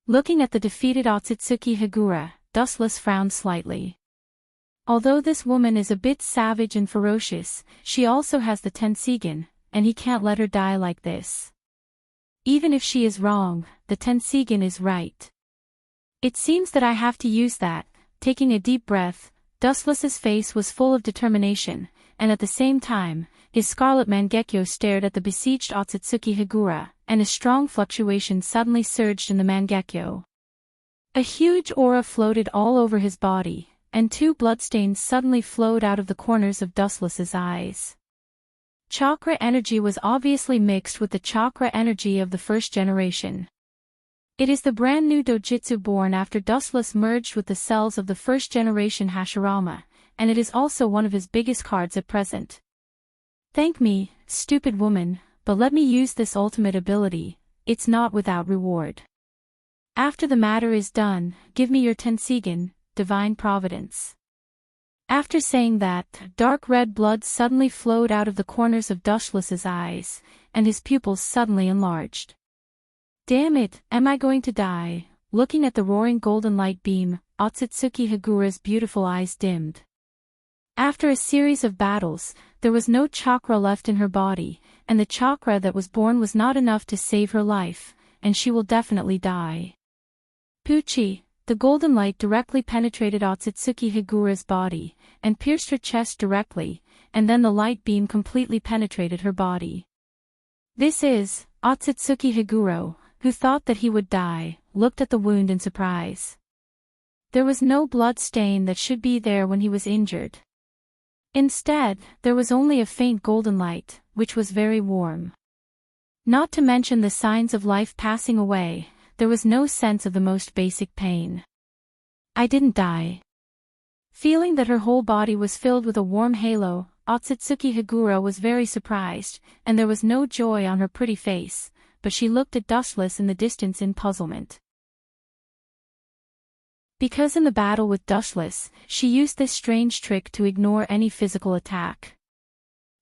Looking at the defeated Otsutsuki Hagura, Dustless frowned slightly. Although this woman is a bit savage and ferocious, she also has the Tensigen, and he can't let her die like this. Even if she is wrong, the Tensigen is right. It seems that I have to use that. Taking a deep breath, Dustless's face was full of determination, and at the same time, his scarlet Mangekyo stared at the besieged Otsutsuki Hagura, and a strong fluctuation suddenly surged in the Mangekyo. A huge aura floated all over his body, and 2 bloodstains suddenly flowed out of the corners of Dustless's eyes. Chakra energy was obviously mixed with the chakra energy of the first generation. It is the brand new dojutsu born after Dustless merged with the cells of the first generation Hashirama, and it is also one of his biggest cards at present. Thank me, stupid woman, but let me use this ultimate ability, it's not without reward. After the matter is done, give me your Tensigen, divine providence. After saying that, dark red blood suddenly flowed out of the corners of Dustless's eyes, and his pupils suddenly enlarged. Damn it, am I going to die? Looking at the roaring golden light beam, Otsutsuki Hagura's beautiful eyes dimmed. After a series of battles, there was no chakra left in her body, and the chakra that was born was not enough to save her life, and she will definitely die. Poochie. The golden light directly penetrated Otsutsuki Hagura's body, and pierced her chest directly, and then the light beam completely penetrated her body. This is, Otsutsuki Haguro, who thought that he would die, looked at the wound in surprise. There was no blood stain that should be there when he was injured. Instead, there was only a faint golden light, which was very warm. Not to mention the signs of life passing away, there was no sense of the most basic pain. I didn't die. Feeling that her whole body was filled with a warm halo, Otsutsuki Hagura was very surprised, and there was no joy on her pretty face, but she looked at Dustless in the distance in puzzlement. Because in the battle with Dustless, she used this strange trick to ignore any physical attack.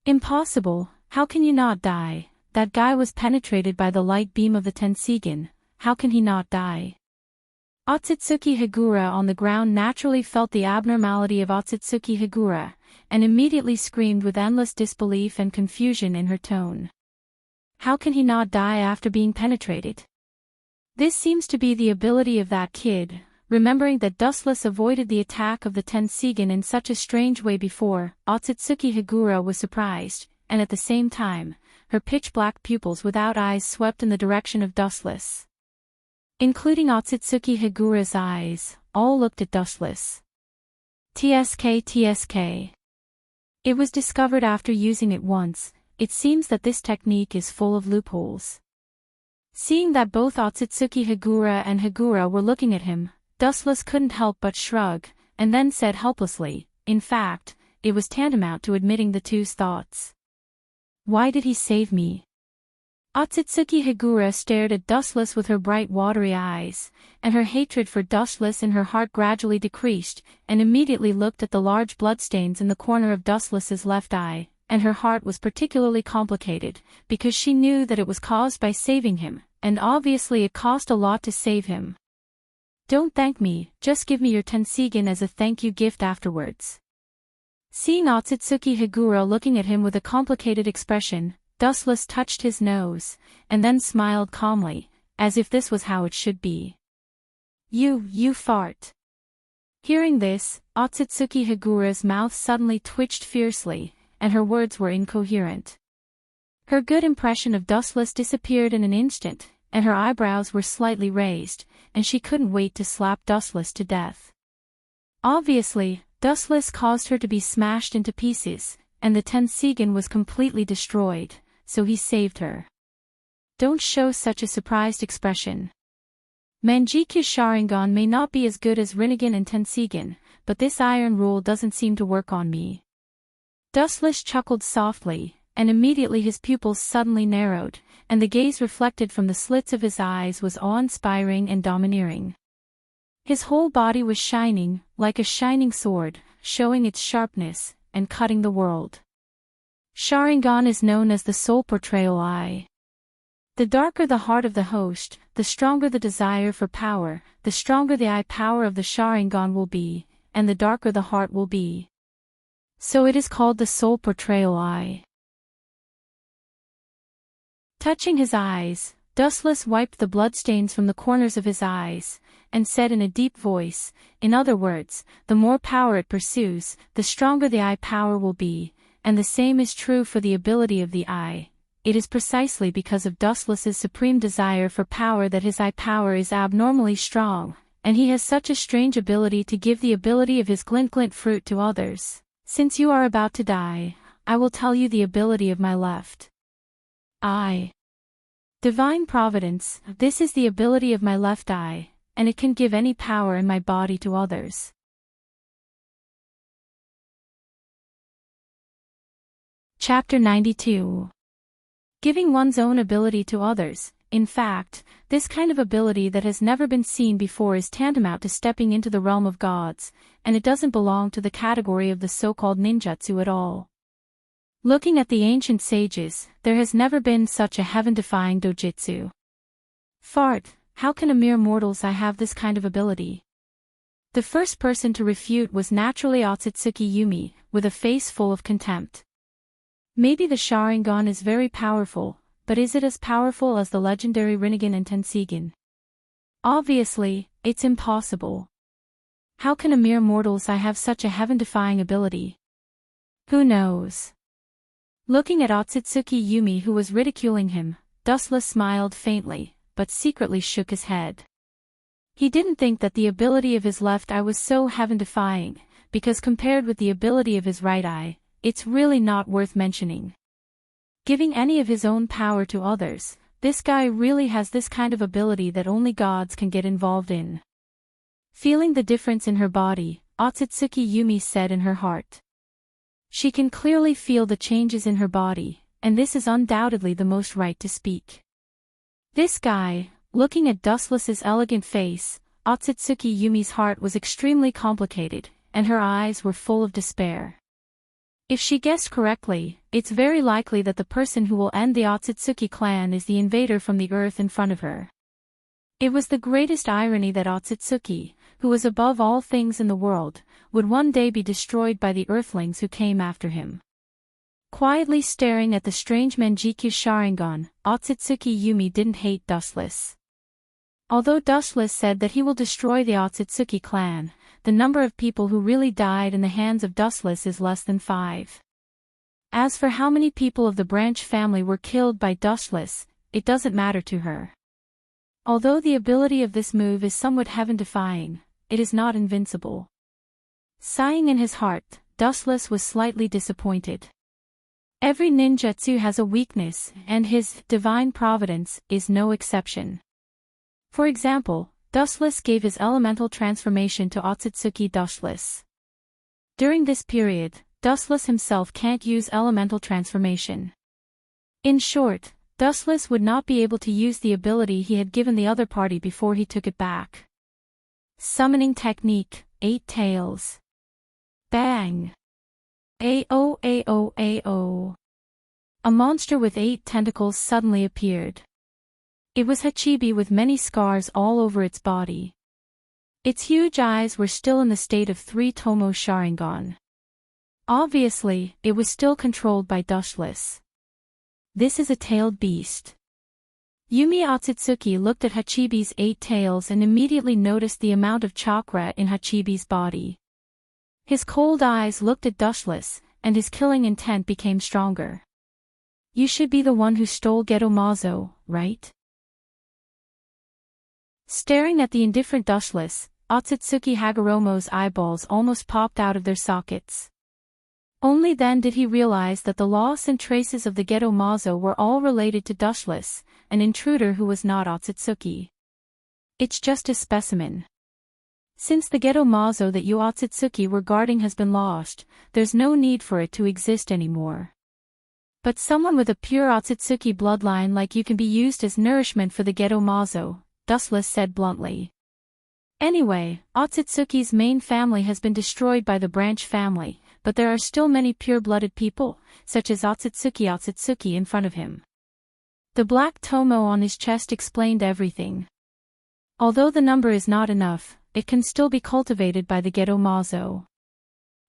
Impossible, how can you not die? That guy was penetrated by the light beam of the Tensigen. How can he not die? Otsutsuki Hagura on the ground naturally felt the abnormality of Otsutsuki Hagura, and immediately screamed with endless disbelief and confusion in her tone. How can he not die after being penetrated? This seems to be the ability of that kid. Remembering that Dustless avoided the attack of the Tensigen in such a strange way before, Otsutsuki Hagura was surprised, and at the same time, her pitch-black pupils without eyes swept in the direction of Dustless. Including Otsutsuki Hagura's eyes, all looked at Dustless. TSK. It was discovered after using it once. It seems that this technique is full of loopholes. Seeing that both Otsutsuki Hagura and Hagura were looking at him, Dustless couldn't help but shrug, and then said helplessly, in fact, it was tantamount to admitting the two's thoughts. Why did he save me? Otsutsuki Higura stared at Dustless with her bright watery eyes, and her hatred for Dustless in her heart gradually decreased, and immediately looked at the large bloodstains in the corner of Dustless's left eye, and her heart was particularly complicated, because she knew that it was caused by saving him, and obviously it cost a lot to save him. Don't thank me, just give me your tensigen as a thank you gift afterwards. Seeing Otsutsuki Higura looking at him with a complicated expression, Dustless touched his nose, and then smiled calmly, as if this was how it should be. You fart. Hearing this, Otsutsuki Higura's mouth suddenly twitched fiercely, and her words were incoherent. Her good impression of Dustless disappeared in an instant, and her eyebrows were slightly raised, and she couldn't wait to slap Dustless to death. Obviously, Dustless caused her to be smashed into pieces, and the tensigen was completely destroyed, so he saved her. Don't show such a surprised expression. Manjikyu Sharingan may not be as good as Rinnegan and tensigen, but this iron rule doesn't seem to work on me. Dustless chuckled softly, and immediately his pupils suddenly narrowed, and the gaze reflected from the slits of his eyes was awe-inspiring and domineering. His whole body was shining, like a shining sword, showing its sharpness, and cutting the world. Sharingan is known as the soul portrayal eye. The darker the heart of the host, the stronger the desire for power, the stronger the eye power of the Sharingan will be, and the darker the heart will be. So it is called the soul portrayal eye. Touching his eyes, Dustless wiped the bloodstains from the corners of his eyes, and said in a deep voice, in other words, the more power it pursues, the stronger the eye power will be, and the same is true for the ability of the eye. It is precisely because of Dustless's supreme desire for power that his eye power is abnormally strong, and he has such a strange ability to give the ability of his glint fruit to others. Since you are about to die, I will tell you the ability of my left eye. Divine Providence, this is the ability of my left eye, and it can give any power in my body to others. Chapter 92. Giving one's own ability to others. In fact, this kind of ability that has never been seen before is tantamount to stepping into the realm of gods, and it doesn't belong to the category of the so-called ninjutsu at all. Looking at the ancient sages, there has never been such a heaven-defying dojutsu. Fart, how can a mere mortals I have this kind of ability? The first person to refute was naturally Otsutsuki Yumi, with a face full of contempt. Maybe the Sharingan is very powerful, but is it as powerful as the legendary Rinnegan and tensigen? Obviously, it's impossible. How can a mere mortals I have such a heaven-defying ability? Who knows? Looking at Otsutsuki Yumi who was ridiculing him, Dustless smiled faintly, but secretly shook his head. He didn't think that the ability of his left eye was so heaven-defying, because compared with the ability of his right eye, it's really not worth mentioning. Giving any of his own power to others, this guy really has this kind of ability that only gods can get involved in. Feeling the difference in her body, Otsutsuki Yumi said in her heart. She can clearly feel the changes in her body, and this is undoubtedly the most right to speak. This guy, looking at Dustless's elegant face, Otsutsuki Yumi's heart was extremely complicated, and her eyes were full of despair. If she guessed correctly, it's very likely that the person who will end the Otsutsuki clan is the invader from the earth in front of her. It was the greatest irony that Otsutsuki, who was above all things in the world, would one day be destroyed by the earthlings who came after him. Quietly staring at the strange Manjikyu Sharingan, Otsutsuki Yumi didn't hate Dustless. Although Dustless said that he will destroy the Otsutsuki clan, the number of people who really died in the hands of Dustless is less than 5. As for how many people of the branch family were killed by Dustless, it doesn't matter to her. Although the ability of this move is somewhat heaven-defying, it is not invincible. Sighing in his heart, Dustless was slightly disappointed. Every ninjutsu has a weakness, and his divine providence is no exception. For example, Dustless gave his elemental transformation to Otsutsuki Dustless. During this period, Dustless himself can't use elemental transformation. In short, Dustless would not be able to use the ability he had given the other party before he took it back. Summoning technique, 8 tails. Bang! Ao ao ao. A monster with 8 tentacles suddenly appeared. It was Hachibi with many scars all over its body. Its huge eyes were still in the state of 3 Tomo Sharingan. Obviously, it was still controlled by Dustless. This is a tailed beast. Yumi Otsutsuki looked at Hachibi's 8 tails and immediately noticed the amount of chakra in Hachibi's body. His cold eyes looked at Dustless, and his killing intent became stronger. You should be the one who stole Geto Mazo, right? Staring at the indifferent Dustless, Otsutsuki Hagoromo's eyeballs almost popped out of their sockets. Only then did he realize that the loss and traces of the Geto Mazo were all related to Dustless, an intruder who was not Otsutsuki. It's just a specimen. Since the Geto Mazo that you Otsutsuki were guarding has been lost, there's no need for it to exist anymore. But someone with a pure Otsutsuki bloodline like you can be used as nourishment for the Geto Mazo, Dustless said bluntly. Anyway, Otsutsuki's main family has been destroyed by the branch family, but there are still many pure-blooded people, such as Otsutsuki in front of him. The black tomo on his chest explained everything. Although the number is not enough, it can still be cultivated by the Geto Mazo.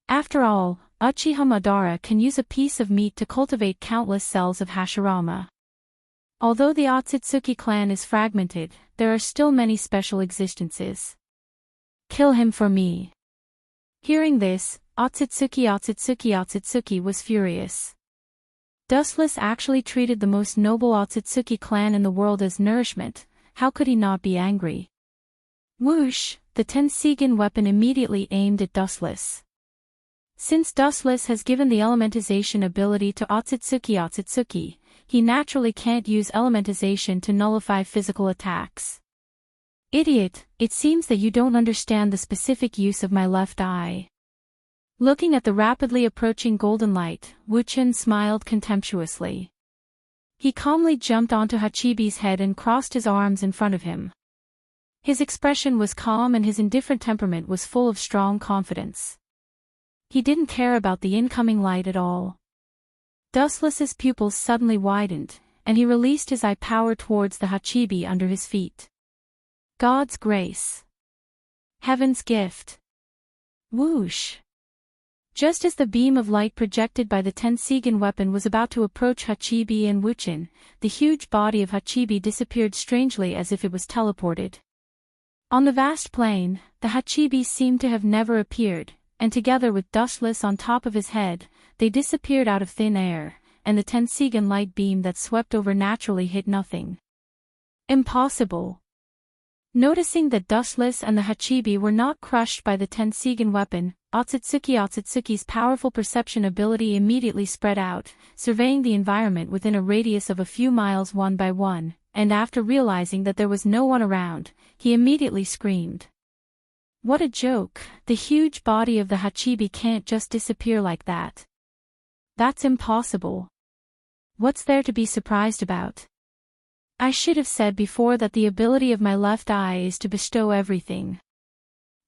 After all, Uchiha Madara can use a piece of meat to cultivate countless cells of Hashirama. Although the Otsutsuki clan is fragmented, there are still many special existences. Kill him for me. Hearing this, Otsutsuki was furious. Dustless actually treated the most noble Otsutsuki clan in the world as nourishment, how could he not be angry? Whoosh, the Tensigen weapon immediately aimed at Dustless. Since Dustless has given the elementization ability to Otsutsuki, he naturally can't use elementization to nullify physical attacks. Idiot, it seems that you don't understand the specific use of my left eye. Looking at the rapidly approaching golden light, Wuchen smiled contemptuously. He calmly jumped onto Hachibi's head and crossed his arms in front of him. His expression was calm and his indifferent temperament was full of strong confidence. He didn't care about the incoming light at all. Dustless's pupils suddenly widened, and he released his eye power towards the Hachibi under his feet. God's grace. Heaven's gift. Whoosh. Just as the beam of light projected by the Tensigen weapon was about to approach Hachibi and Wuchen, the huge body of Hachibi disappeared strangely as if it was teleported. On the vast plain, the Hachibi seemed to have never appeared, and together with Dustless on top of his head, they disappeared out of thin air, and the Tensigen light beam that swept over naturally hit nothing. Impossible. Noticing that Dustless and the Hachibi were not crushed by the Tensigen weapon, Otsutsuki's powerful perception ability immediately spread out, surveying the environment within a radius of a few miles one by one, and after realizing that there was no one around, he immediately screamed. What a joke, the huge body of the Hachibi can't just disappear like that. That's impossible. What's there to be surprised about? I should have said before that the ability of my left eye is to bestow everything.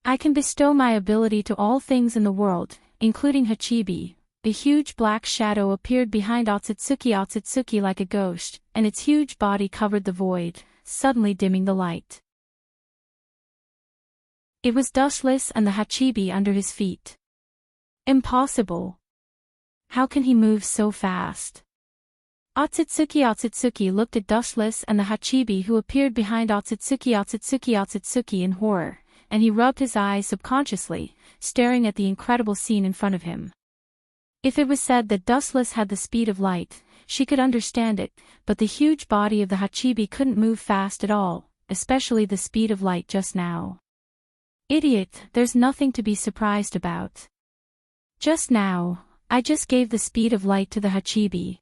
I can bestow my ability to all things in the world, including Hachibi. A huge black shadow appeared behind Otsutsuki like a ghost, and its huge body covered the void, suddenly dimming the light. It was Dustless and the Hachibi under his feet. Impossible. How can he move so fast? Otsutsuki looked at Dustless and the Hachibi who appeared behind Otsutsuki in horror, and he rubbed his eyes subconsciously, staring at the incredible scene in front of him. If it was said that Dustless had the speed of light, she could understand it, but the huge body of the Hachibi couldn't move fast at all, especially the speed of light just now. Idiot, there's nothing to be surprised about. Just now, I just gave the speed of light to the Hachibi.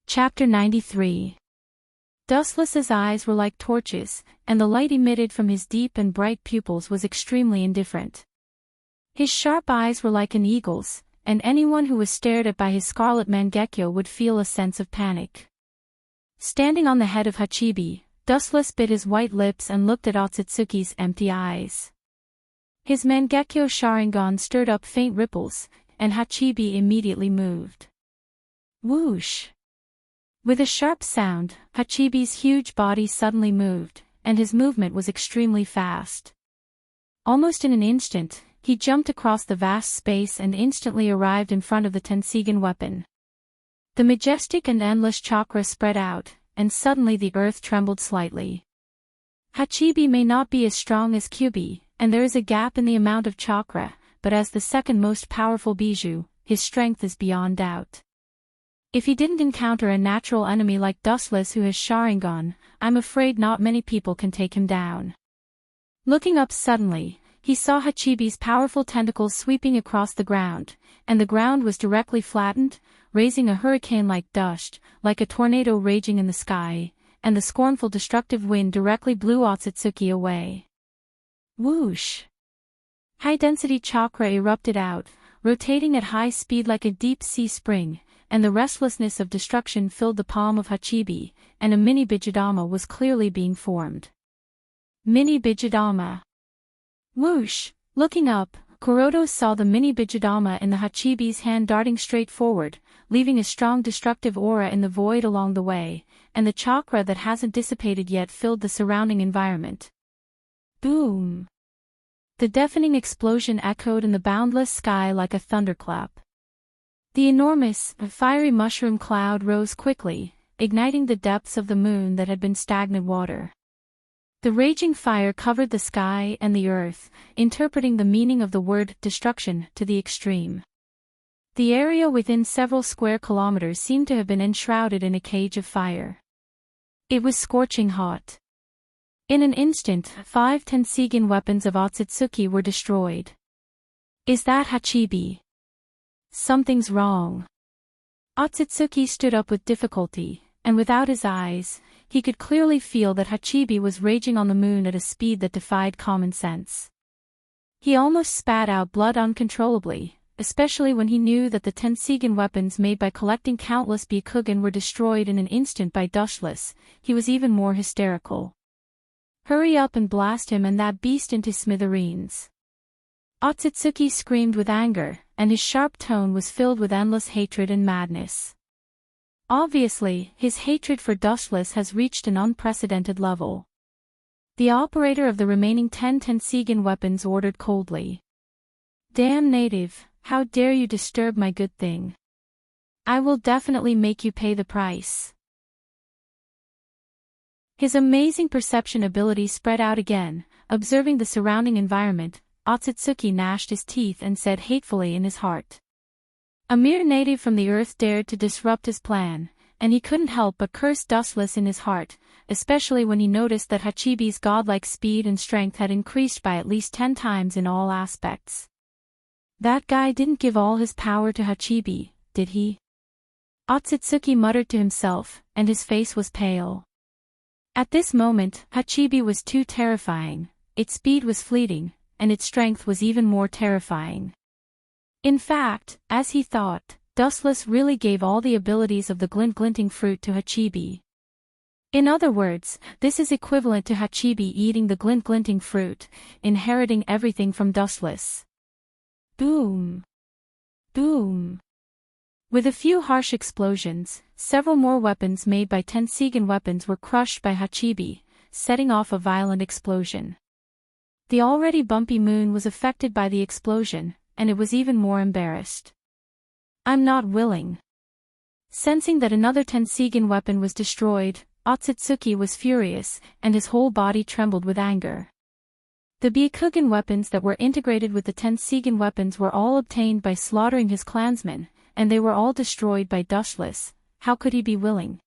Chapter 93. Dustless's eyes were like torches, and the light emitted from his deep and bright pupils was extremely indifferent. His sharp eyes were like an eagle's, and anyone who was stared at by his scarlet Mangekyo would feel a sense of panic. Standing on the head of Hachibi, Dustless bit his white lips and looked at Otsutsuki's empty eyes. His Mangekyo Sharingan stirred up faint ripples, and Hachibi immediately moved. Whoosh! With a sharp sound, Hachibi's huge body suddenly moved, and his movement was extremely fast. Almost in an instant, he jumped across the vast space and instantly arrived in front of the Tensigan weapon. The majestic and endless chakra spread out, and suddenly the earth trembled slightly. Hachibi may not be as strong as Kyubi, and there is a gap in the amount of chakra, but as the second most powerful Bijou, his strength is beyond doubt. If he didn't encounter a natural enemy like Dustless who has Sharingan, I'm afraid not many people can take him down. Looking up suddenly, he saw Hachibi's powerful tentacles sweeping across the ground, and the ground was directly flattened, raising a hurricane-like dust, like a tornado raging in the sky, and the scornful destructive wind directly blew Otsutsuki away. Whoosh! High-density chakra erupted out, rotating at high speed like a deep-sea spring, and the restlessness of destruction filled the palm of Hachibi, and a mini Bijudama was clearly being formed. Mini Bijudama. Whoosh! Looking up, Kuroto saw the mini Bijudama in the Hachibi's hand darting straight forward, leaving a strong destructive aura in the void along the way, and the chakra that hasn't dissipated yet filled the surrounding environment. Boom! The deafening explosion echoed in the boundless sky like a thunderclap. The enormous, fiery mushroom cloud rose quickly, igniting the depths of the moon that had been stagnant water. The raging fire covered the sky and the earth, interpreting the meaning of the word destruction to the extreme. The area within several square kilometers seemed to have been enshrouded in a cage of fire. It was scorching hot. In an instant, 5 Tensigan weapons of Otsutsuki were destroyed. Is that Hachibi? Something's wrong. Otsutsuki stood up with difficulty, and without his eyes, he could clearly feel that Hachibi was raging on the moon at a speed that defied common sense. He almost spat out blood uncontrollably, especially when he knew that the Tensigan weapons made by collecting countless Byakugan were destroyed in an instant by Dustless. He was even more hysterical. Hurry up and blast him and that beast into smithereens. Otsutsuki screamed with anger, and his sharp tone was filled with endless hatred and madness. Obviously, his hatred for Dustless has reached an unprecedented level. The operator of the remaining 10 Tensigan weapons ordered coldly. Damn native, how dare you disturb my good thing? I will definitely make you pay the price. His amazing perception ability spread out again, observing the surrounding environment. Otsutsuki gnashed his teeth and said hatefully in his heart. A mere native from the earth dared to disrupt his plan, and he couldn't help but curse Dustless in his heart, especially when he noticed that Hachibi's godlike speed and strength had increased by at least 10 times in all aspects. That guy didn't give all his power to Hachibi, did he? Otsutsuki muttered to himself, and his face was pale. At this moment, Hachibi was too terrifying, its speed was fleeting, and its strength was even more terrifying. In fact, as he thought, Dustless really gave all the abilities of the glinting fruit to Hachibi. In other words, this is equivalent to Hachibi eating the glinting fruit, inheriting everything from Dustless. Boom! Boom! With a few harsh explosions, several more weapons made by Tensigan weapons were crushed by Hachibi, setting off a violent explosion. The already bumpy moon was affected by the explosion, and it was even more embarrassed. I'm not willing. Sensing that another Tensigan weapon was destroyed, Otsutsuki was furious, and his whole body trembled with anger. The Byakugan weapons that were integrated with the Tensigan weapons were all obtained by slaughtering his clansmen, and they were all destroyed by Dustless. How could he be willing?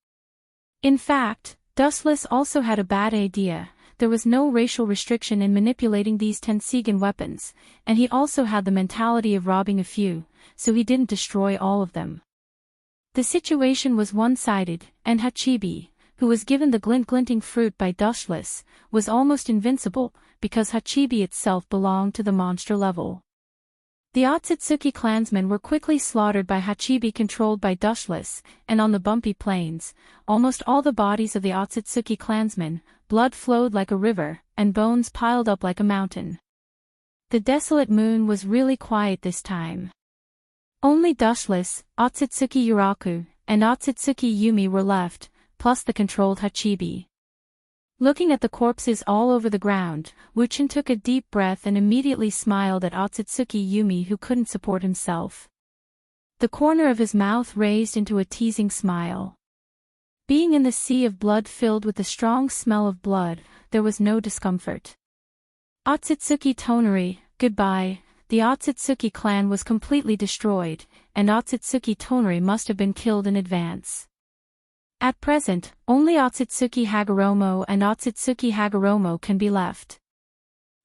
In fact, Dustless also had a bad idea. There was no racial restriction in manipulating these Tensigan weapons, and he also had the mentality of robbing a few, so he didn't destroy all of them. The situation was one-sided, and Hachibi, who who was given the glinting fruit by Dustless, was almost invincible, because Hachibi itself belonged to the monster level. The Otsutsuki clansmen were quickly slaughtered by Hachibi controlled by Dustless, and on the bumpy plains, almost all the bodies of the Otsutsuki clansmen, blood flowed like a river, and bones piled up like a mountain. The desolate moon was really quiet this time. Only Dustless, Otsutsuki Yuraku, and Otsutsuki Yumi were left, plus the controlled Hachibi. Looking at the corpses all over the ground, Wuchen took a deep breath and immediately smiled at Otsutsuki Yumi, who couldn't support himself. The corner of his mouth raised into a teasing smile. Being in the sea of blood filled with the strong smell of blood, there was no discomfort. Otsutsuki Tonari, goodbye. The Otsutsuki clan was completely destroyed, and Otsutsuki Tonari must have been killed in advance. At present, only Otsutsuki Hagoromo and Otsutsuki Hagoromo can be left.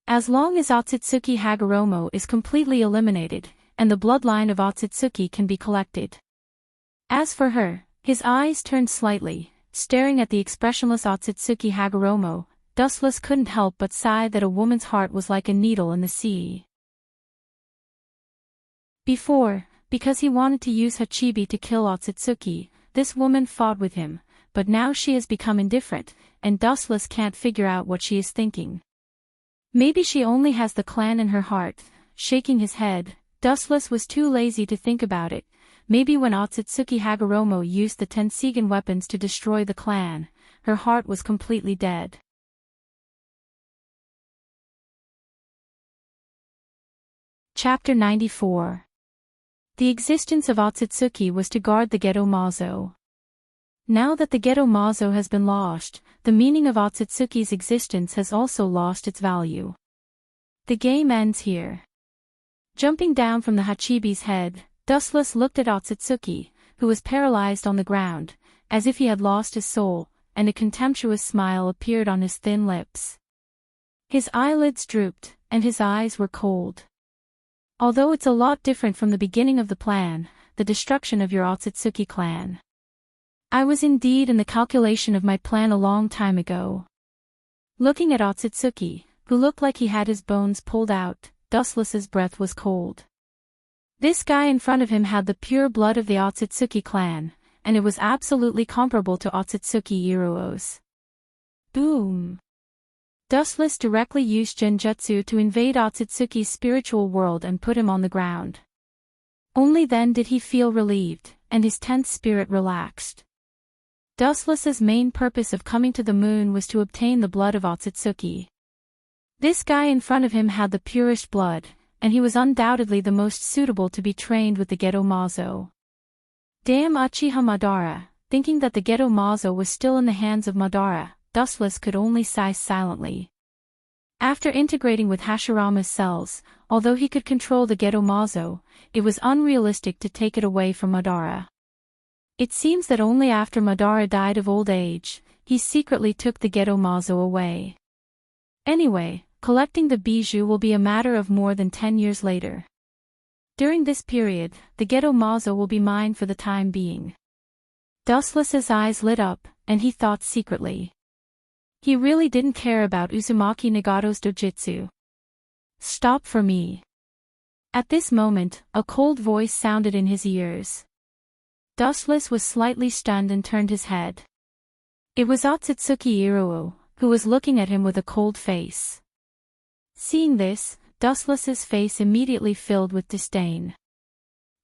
As long as Otsutsuki Hagoromo is completely eliminated, and the bloodline of Otsutsuki can be collected. As for her, his eyes turned slightly, staring at the expressionless Otsutsuki Hagoromo. Dustless couldn't help but sigh that a woman's heart was like a needle in the sea. Before, because he wanted to use Hachibi to kill Otsutsuki, this woman fought with him, but now she has become indifferent, and Dustless can't figure out what she is thinking. Maybe she only has the clan in her heart. Shaking his head, Dustless was too lazy to think about it. Maybe when Otsutsuki Hagoromo used the Tensigan weapons to destroy the clan, her heart was completely dead. Chapter 94. The existence of Otsutsuki was to guard the Geto Mazo. Now that the Geto Mazo has been lost, the meaning of Otsutsuki's existence has also lost its value. The game ends here. Jumping down from the Hachibi's head, Dustless looked at Otsutsuki, who was paralyzed on the ground, as if he had lost his soul, and a contemptuous smile appeared on his thin lips. His eyelids drooped, and his eyes were cold. Although it's a lot different from the beginning of the plan, the destruction of your Otsutsuki clan. I was indeed in the calculation of my plan a long time ago. Looking at Otsutsuki, who looked like he had his bones pulled out, Dustless's breath was cold. This guy in front of him had the pure blood of the Otsutsuki clan, and it was absolutely comparable to Otsutsuki Iruo's. Boom! Dustless directly used Genjutsu to invade Otsutsuki's spiritual world and put him on the ground. Only then did he feel relieved, and his tense spirit relaxed. Dustless's main purpose of coming to the moon was to obtain the blood of Otsutsuki. This guy in front of him had the purest blood, and he was undoubtedly the most suitable to be trained with the Geto Mazo. Damn Uchiha Madara, thinking that the Geto Mazo was still in the hands of Madara, Dustless could only sigh silently. After integrating with Hashirama's cells, although he could control the Geto Mazo, it was unrealistic to take it away from Madara. It seems that only after Madara died of old age, he secretly took the Geto Mazo away. Anyway, collecting the bijou will be a matter of more than 10 years later. During this period, the Geto Mazo will be mine for the time being. Dustless's eyes lit up, and he thought secretly. He really didn't care about Uzumaki Nagato's dojutsu. Stop for me. At this moment, a cold voice sounded in his ears. Dustless was slightly stunned and turned his head. It was Otsutsuki Iruo, who was looking at him with a cold face. Seeing this, Dustless's face immediately filled with disdain.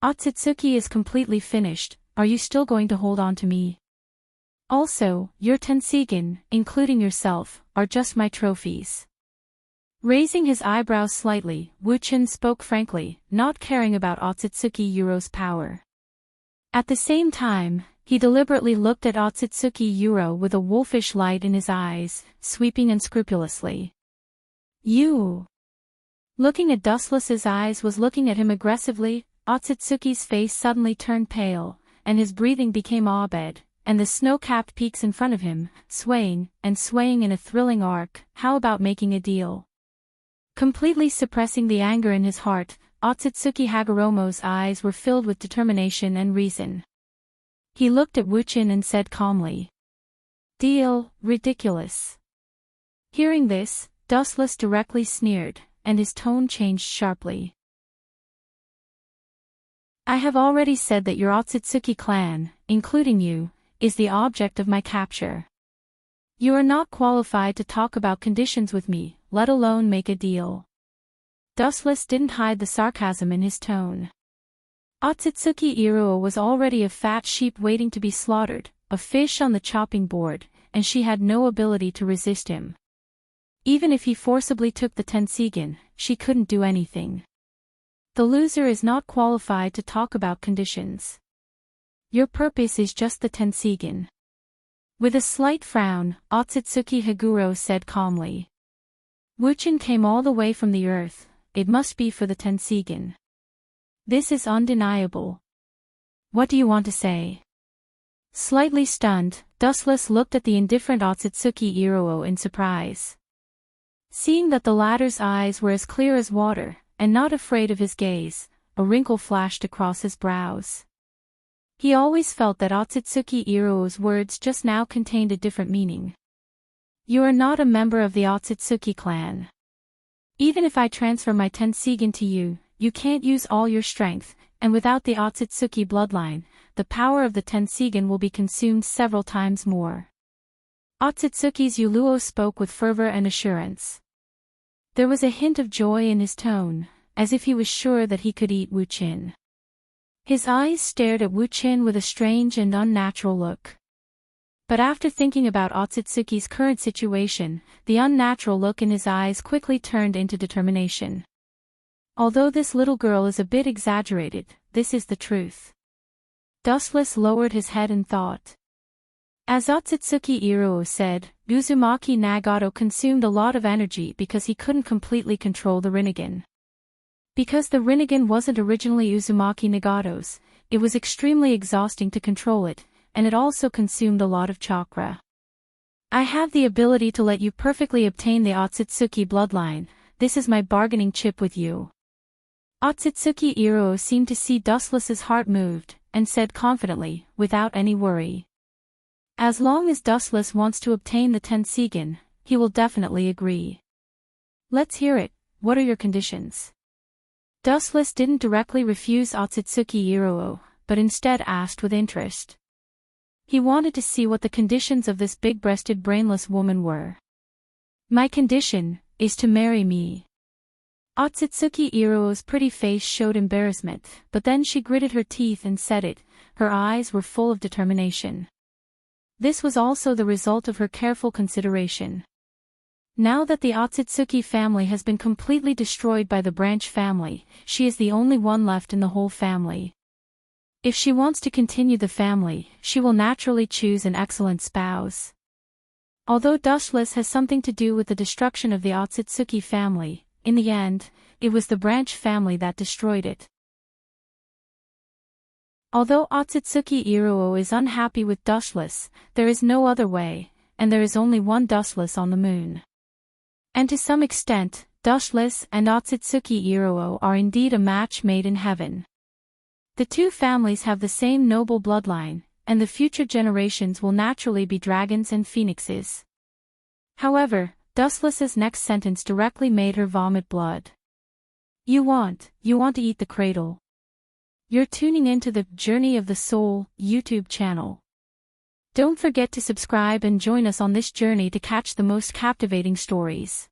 Otsutsuki is completely finished, are you still going to hold on to me? Also, your Tensigan, including yourself, are just my trophies. Raising his eyebrows slightly, Wuchen spoke frankly, not caring about Otsutsuki Yuro's power. At the same time, he deliberately looked at Otsutsuki Yuro with a wolfish light in his eyes, sweeping unscrupulously. You! Looking at Dustless's eyes was looking at him aggressively. Otsutsuki's face suddenly turned pale, and his breathing became awed, and the snow-capped peaks in front of him, swaying in a thrilling arc. How about making a deal? Completely suppressing the anger in his heart, Otsutsuki Hagoromo's eyes were filled with determination and reason. He looked at Wuchen and said calmly. Deal, ridiculous. Hearing this, Dustless directly sneered, and his tone changed sharply. I have already said that your Otsutsuki clan, including you, is the object of my capture. You are not qualified to talk about conditions with me, let alone make a deal. Dustless didn't hide the sarcasm in his tone. Otsutsuki Iruo was already a fat sheep waiting to be slaughtered, a fish on the chopping board, and she had no ability to resist him. Even if he forcibly took the Tensigen, she couldn't do anything. The loser is not qualified to talk about conditions. Your purpose is just the Tensigen. With a slight frown, Otsutsuki Higuro said calmly. Wuchin came all the way from the earth, it must be for the Tensigen. This is undeniable. What do you want to say? Slightly stunned, Dustless looked at the indifferent Otsutsuki Iruo in surprise. Seeing that the latter's eyes were as clear as water, and not afraid of his gaze, a wrinkle flashed across his brows. He always felt that Otsutsuki Iruo's words just now contained a different meaning. You are not a member of the Otsutsuki clan. Even if I transfer my Tensigen to you, you can't use all your strength, and without the Otsutsuki bloodline, the power of the Tensigen will be consumed several times more. Otsutsuki's Yuluo spoke with fervor and assurance. There was a hint of joy in his tone, as if he was sure that he could eat Wuchin. His eyes stared at Wuchin with a strange and unnatural look. But after thinking about Otsutsuki's current situation, the unnatural look in his eyes quickly turned into determination. Although this little girl is a bit exaggerated, this is the truth. Dustless lowered his head and thought. As Otsutsuki Iruo said, Uzumaki Nagato consumed a lot of energy because he couldn't completely control the Rinnegan. Because the Rinnegan wasn't originally Uzumaki Nagato's, it was extremely exhausting to control it, and it also consumed a lot of chakra. I have the ability to let you perfectly obtain the Otsutsuki bloodline, this is my bargaining chip with you. Otsutsuki Iruo seemed to see Dustless's heart moved, and said confidently, without any worry. As long as Dustless wants to obtain the Tensigen, he will definitely agree. Let's hear it, what are your conditions? Dustless didn't directly refuse Otsutsuki Iruo, but instead asked with interest. He wanted to see what the conditions of this big-breasted brainless woman were. My condition is to marry me. Otsutsuki Iruo's pretty face showed embarrassment, but then she gritted her teeth and said it, her eyes were full of determination. This was also the result of her careful consideration. Now that the Otsutsuki family has been completely destroyed by the branch family, she is the only one left in the whole family. If she wants to continue the family, she will naturally choose an excellent spouse. Although Dustless has something to do with the destruction of the Otsutsuki family, in the end, it was the branch family that destroyed it. Although Otsutsuki Iruo is unhappy with Dustless, there is no other way, and there is only one Dustless on the moon. And to some extent, Dustless and Otsutsuki Iruo are indeed a match made in heaven. The two families have the same noble bloodline, and the future generations will naturally be dragons and phoenixes. However, Dustless's next sentence directly made her vomit blood. You want to eat the cradle. You're tuning into the Journey of the Soul YouTube channel. Don't forget to subscribe and join us on this journey to catch the most captivating stories.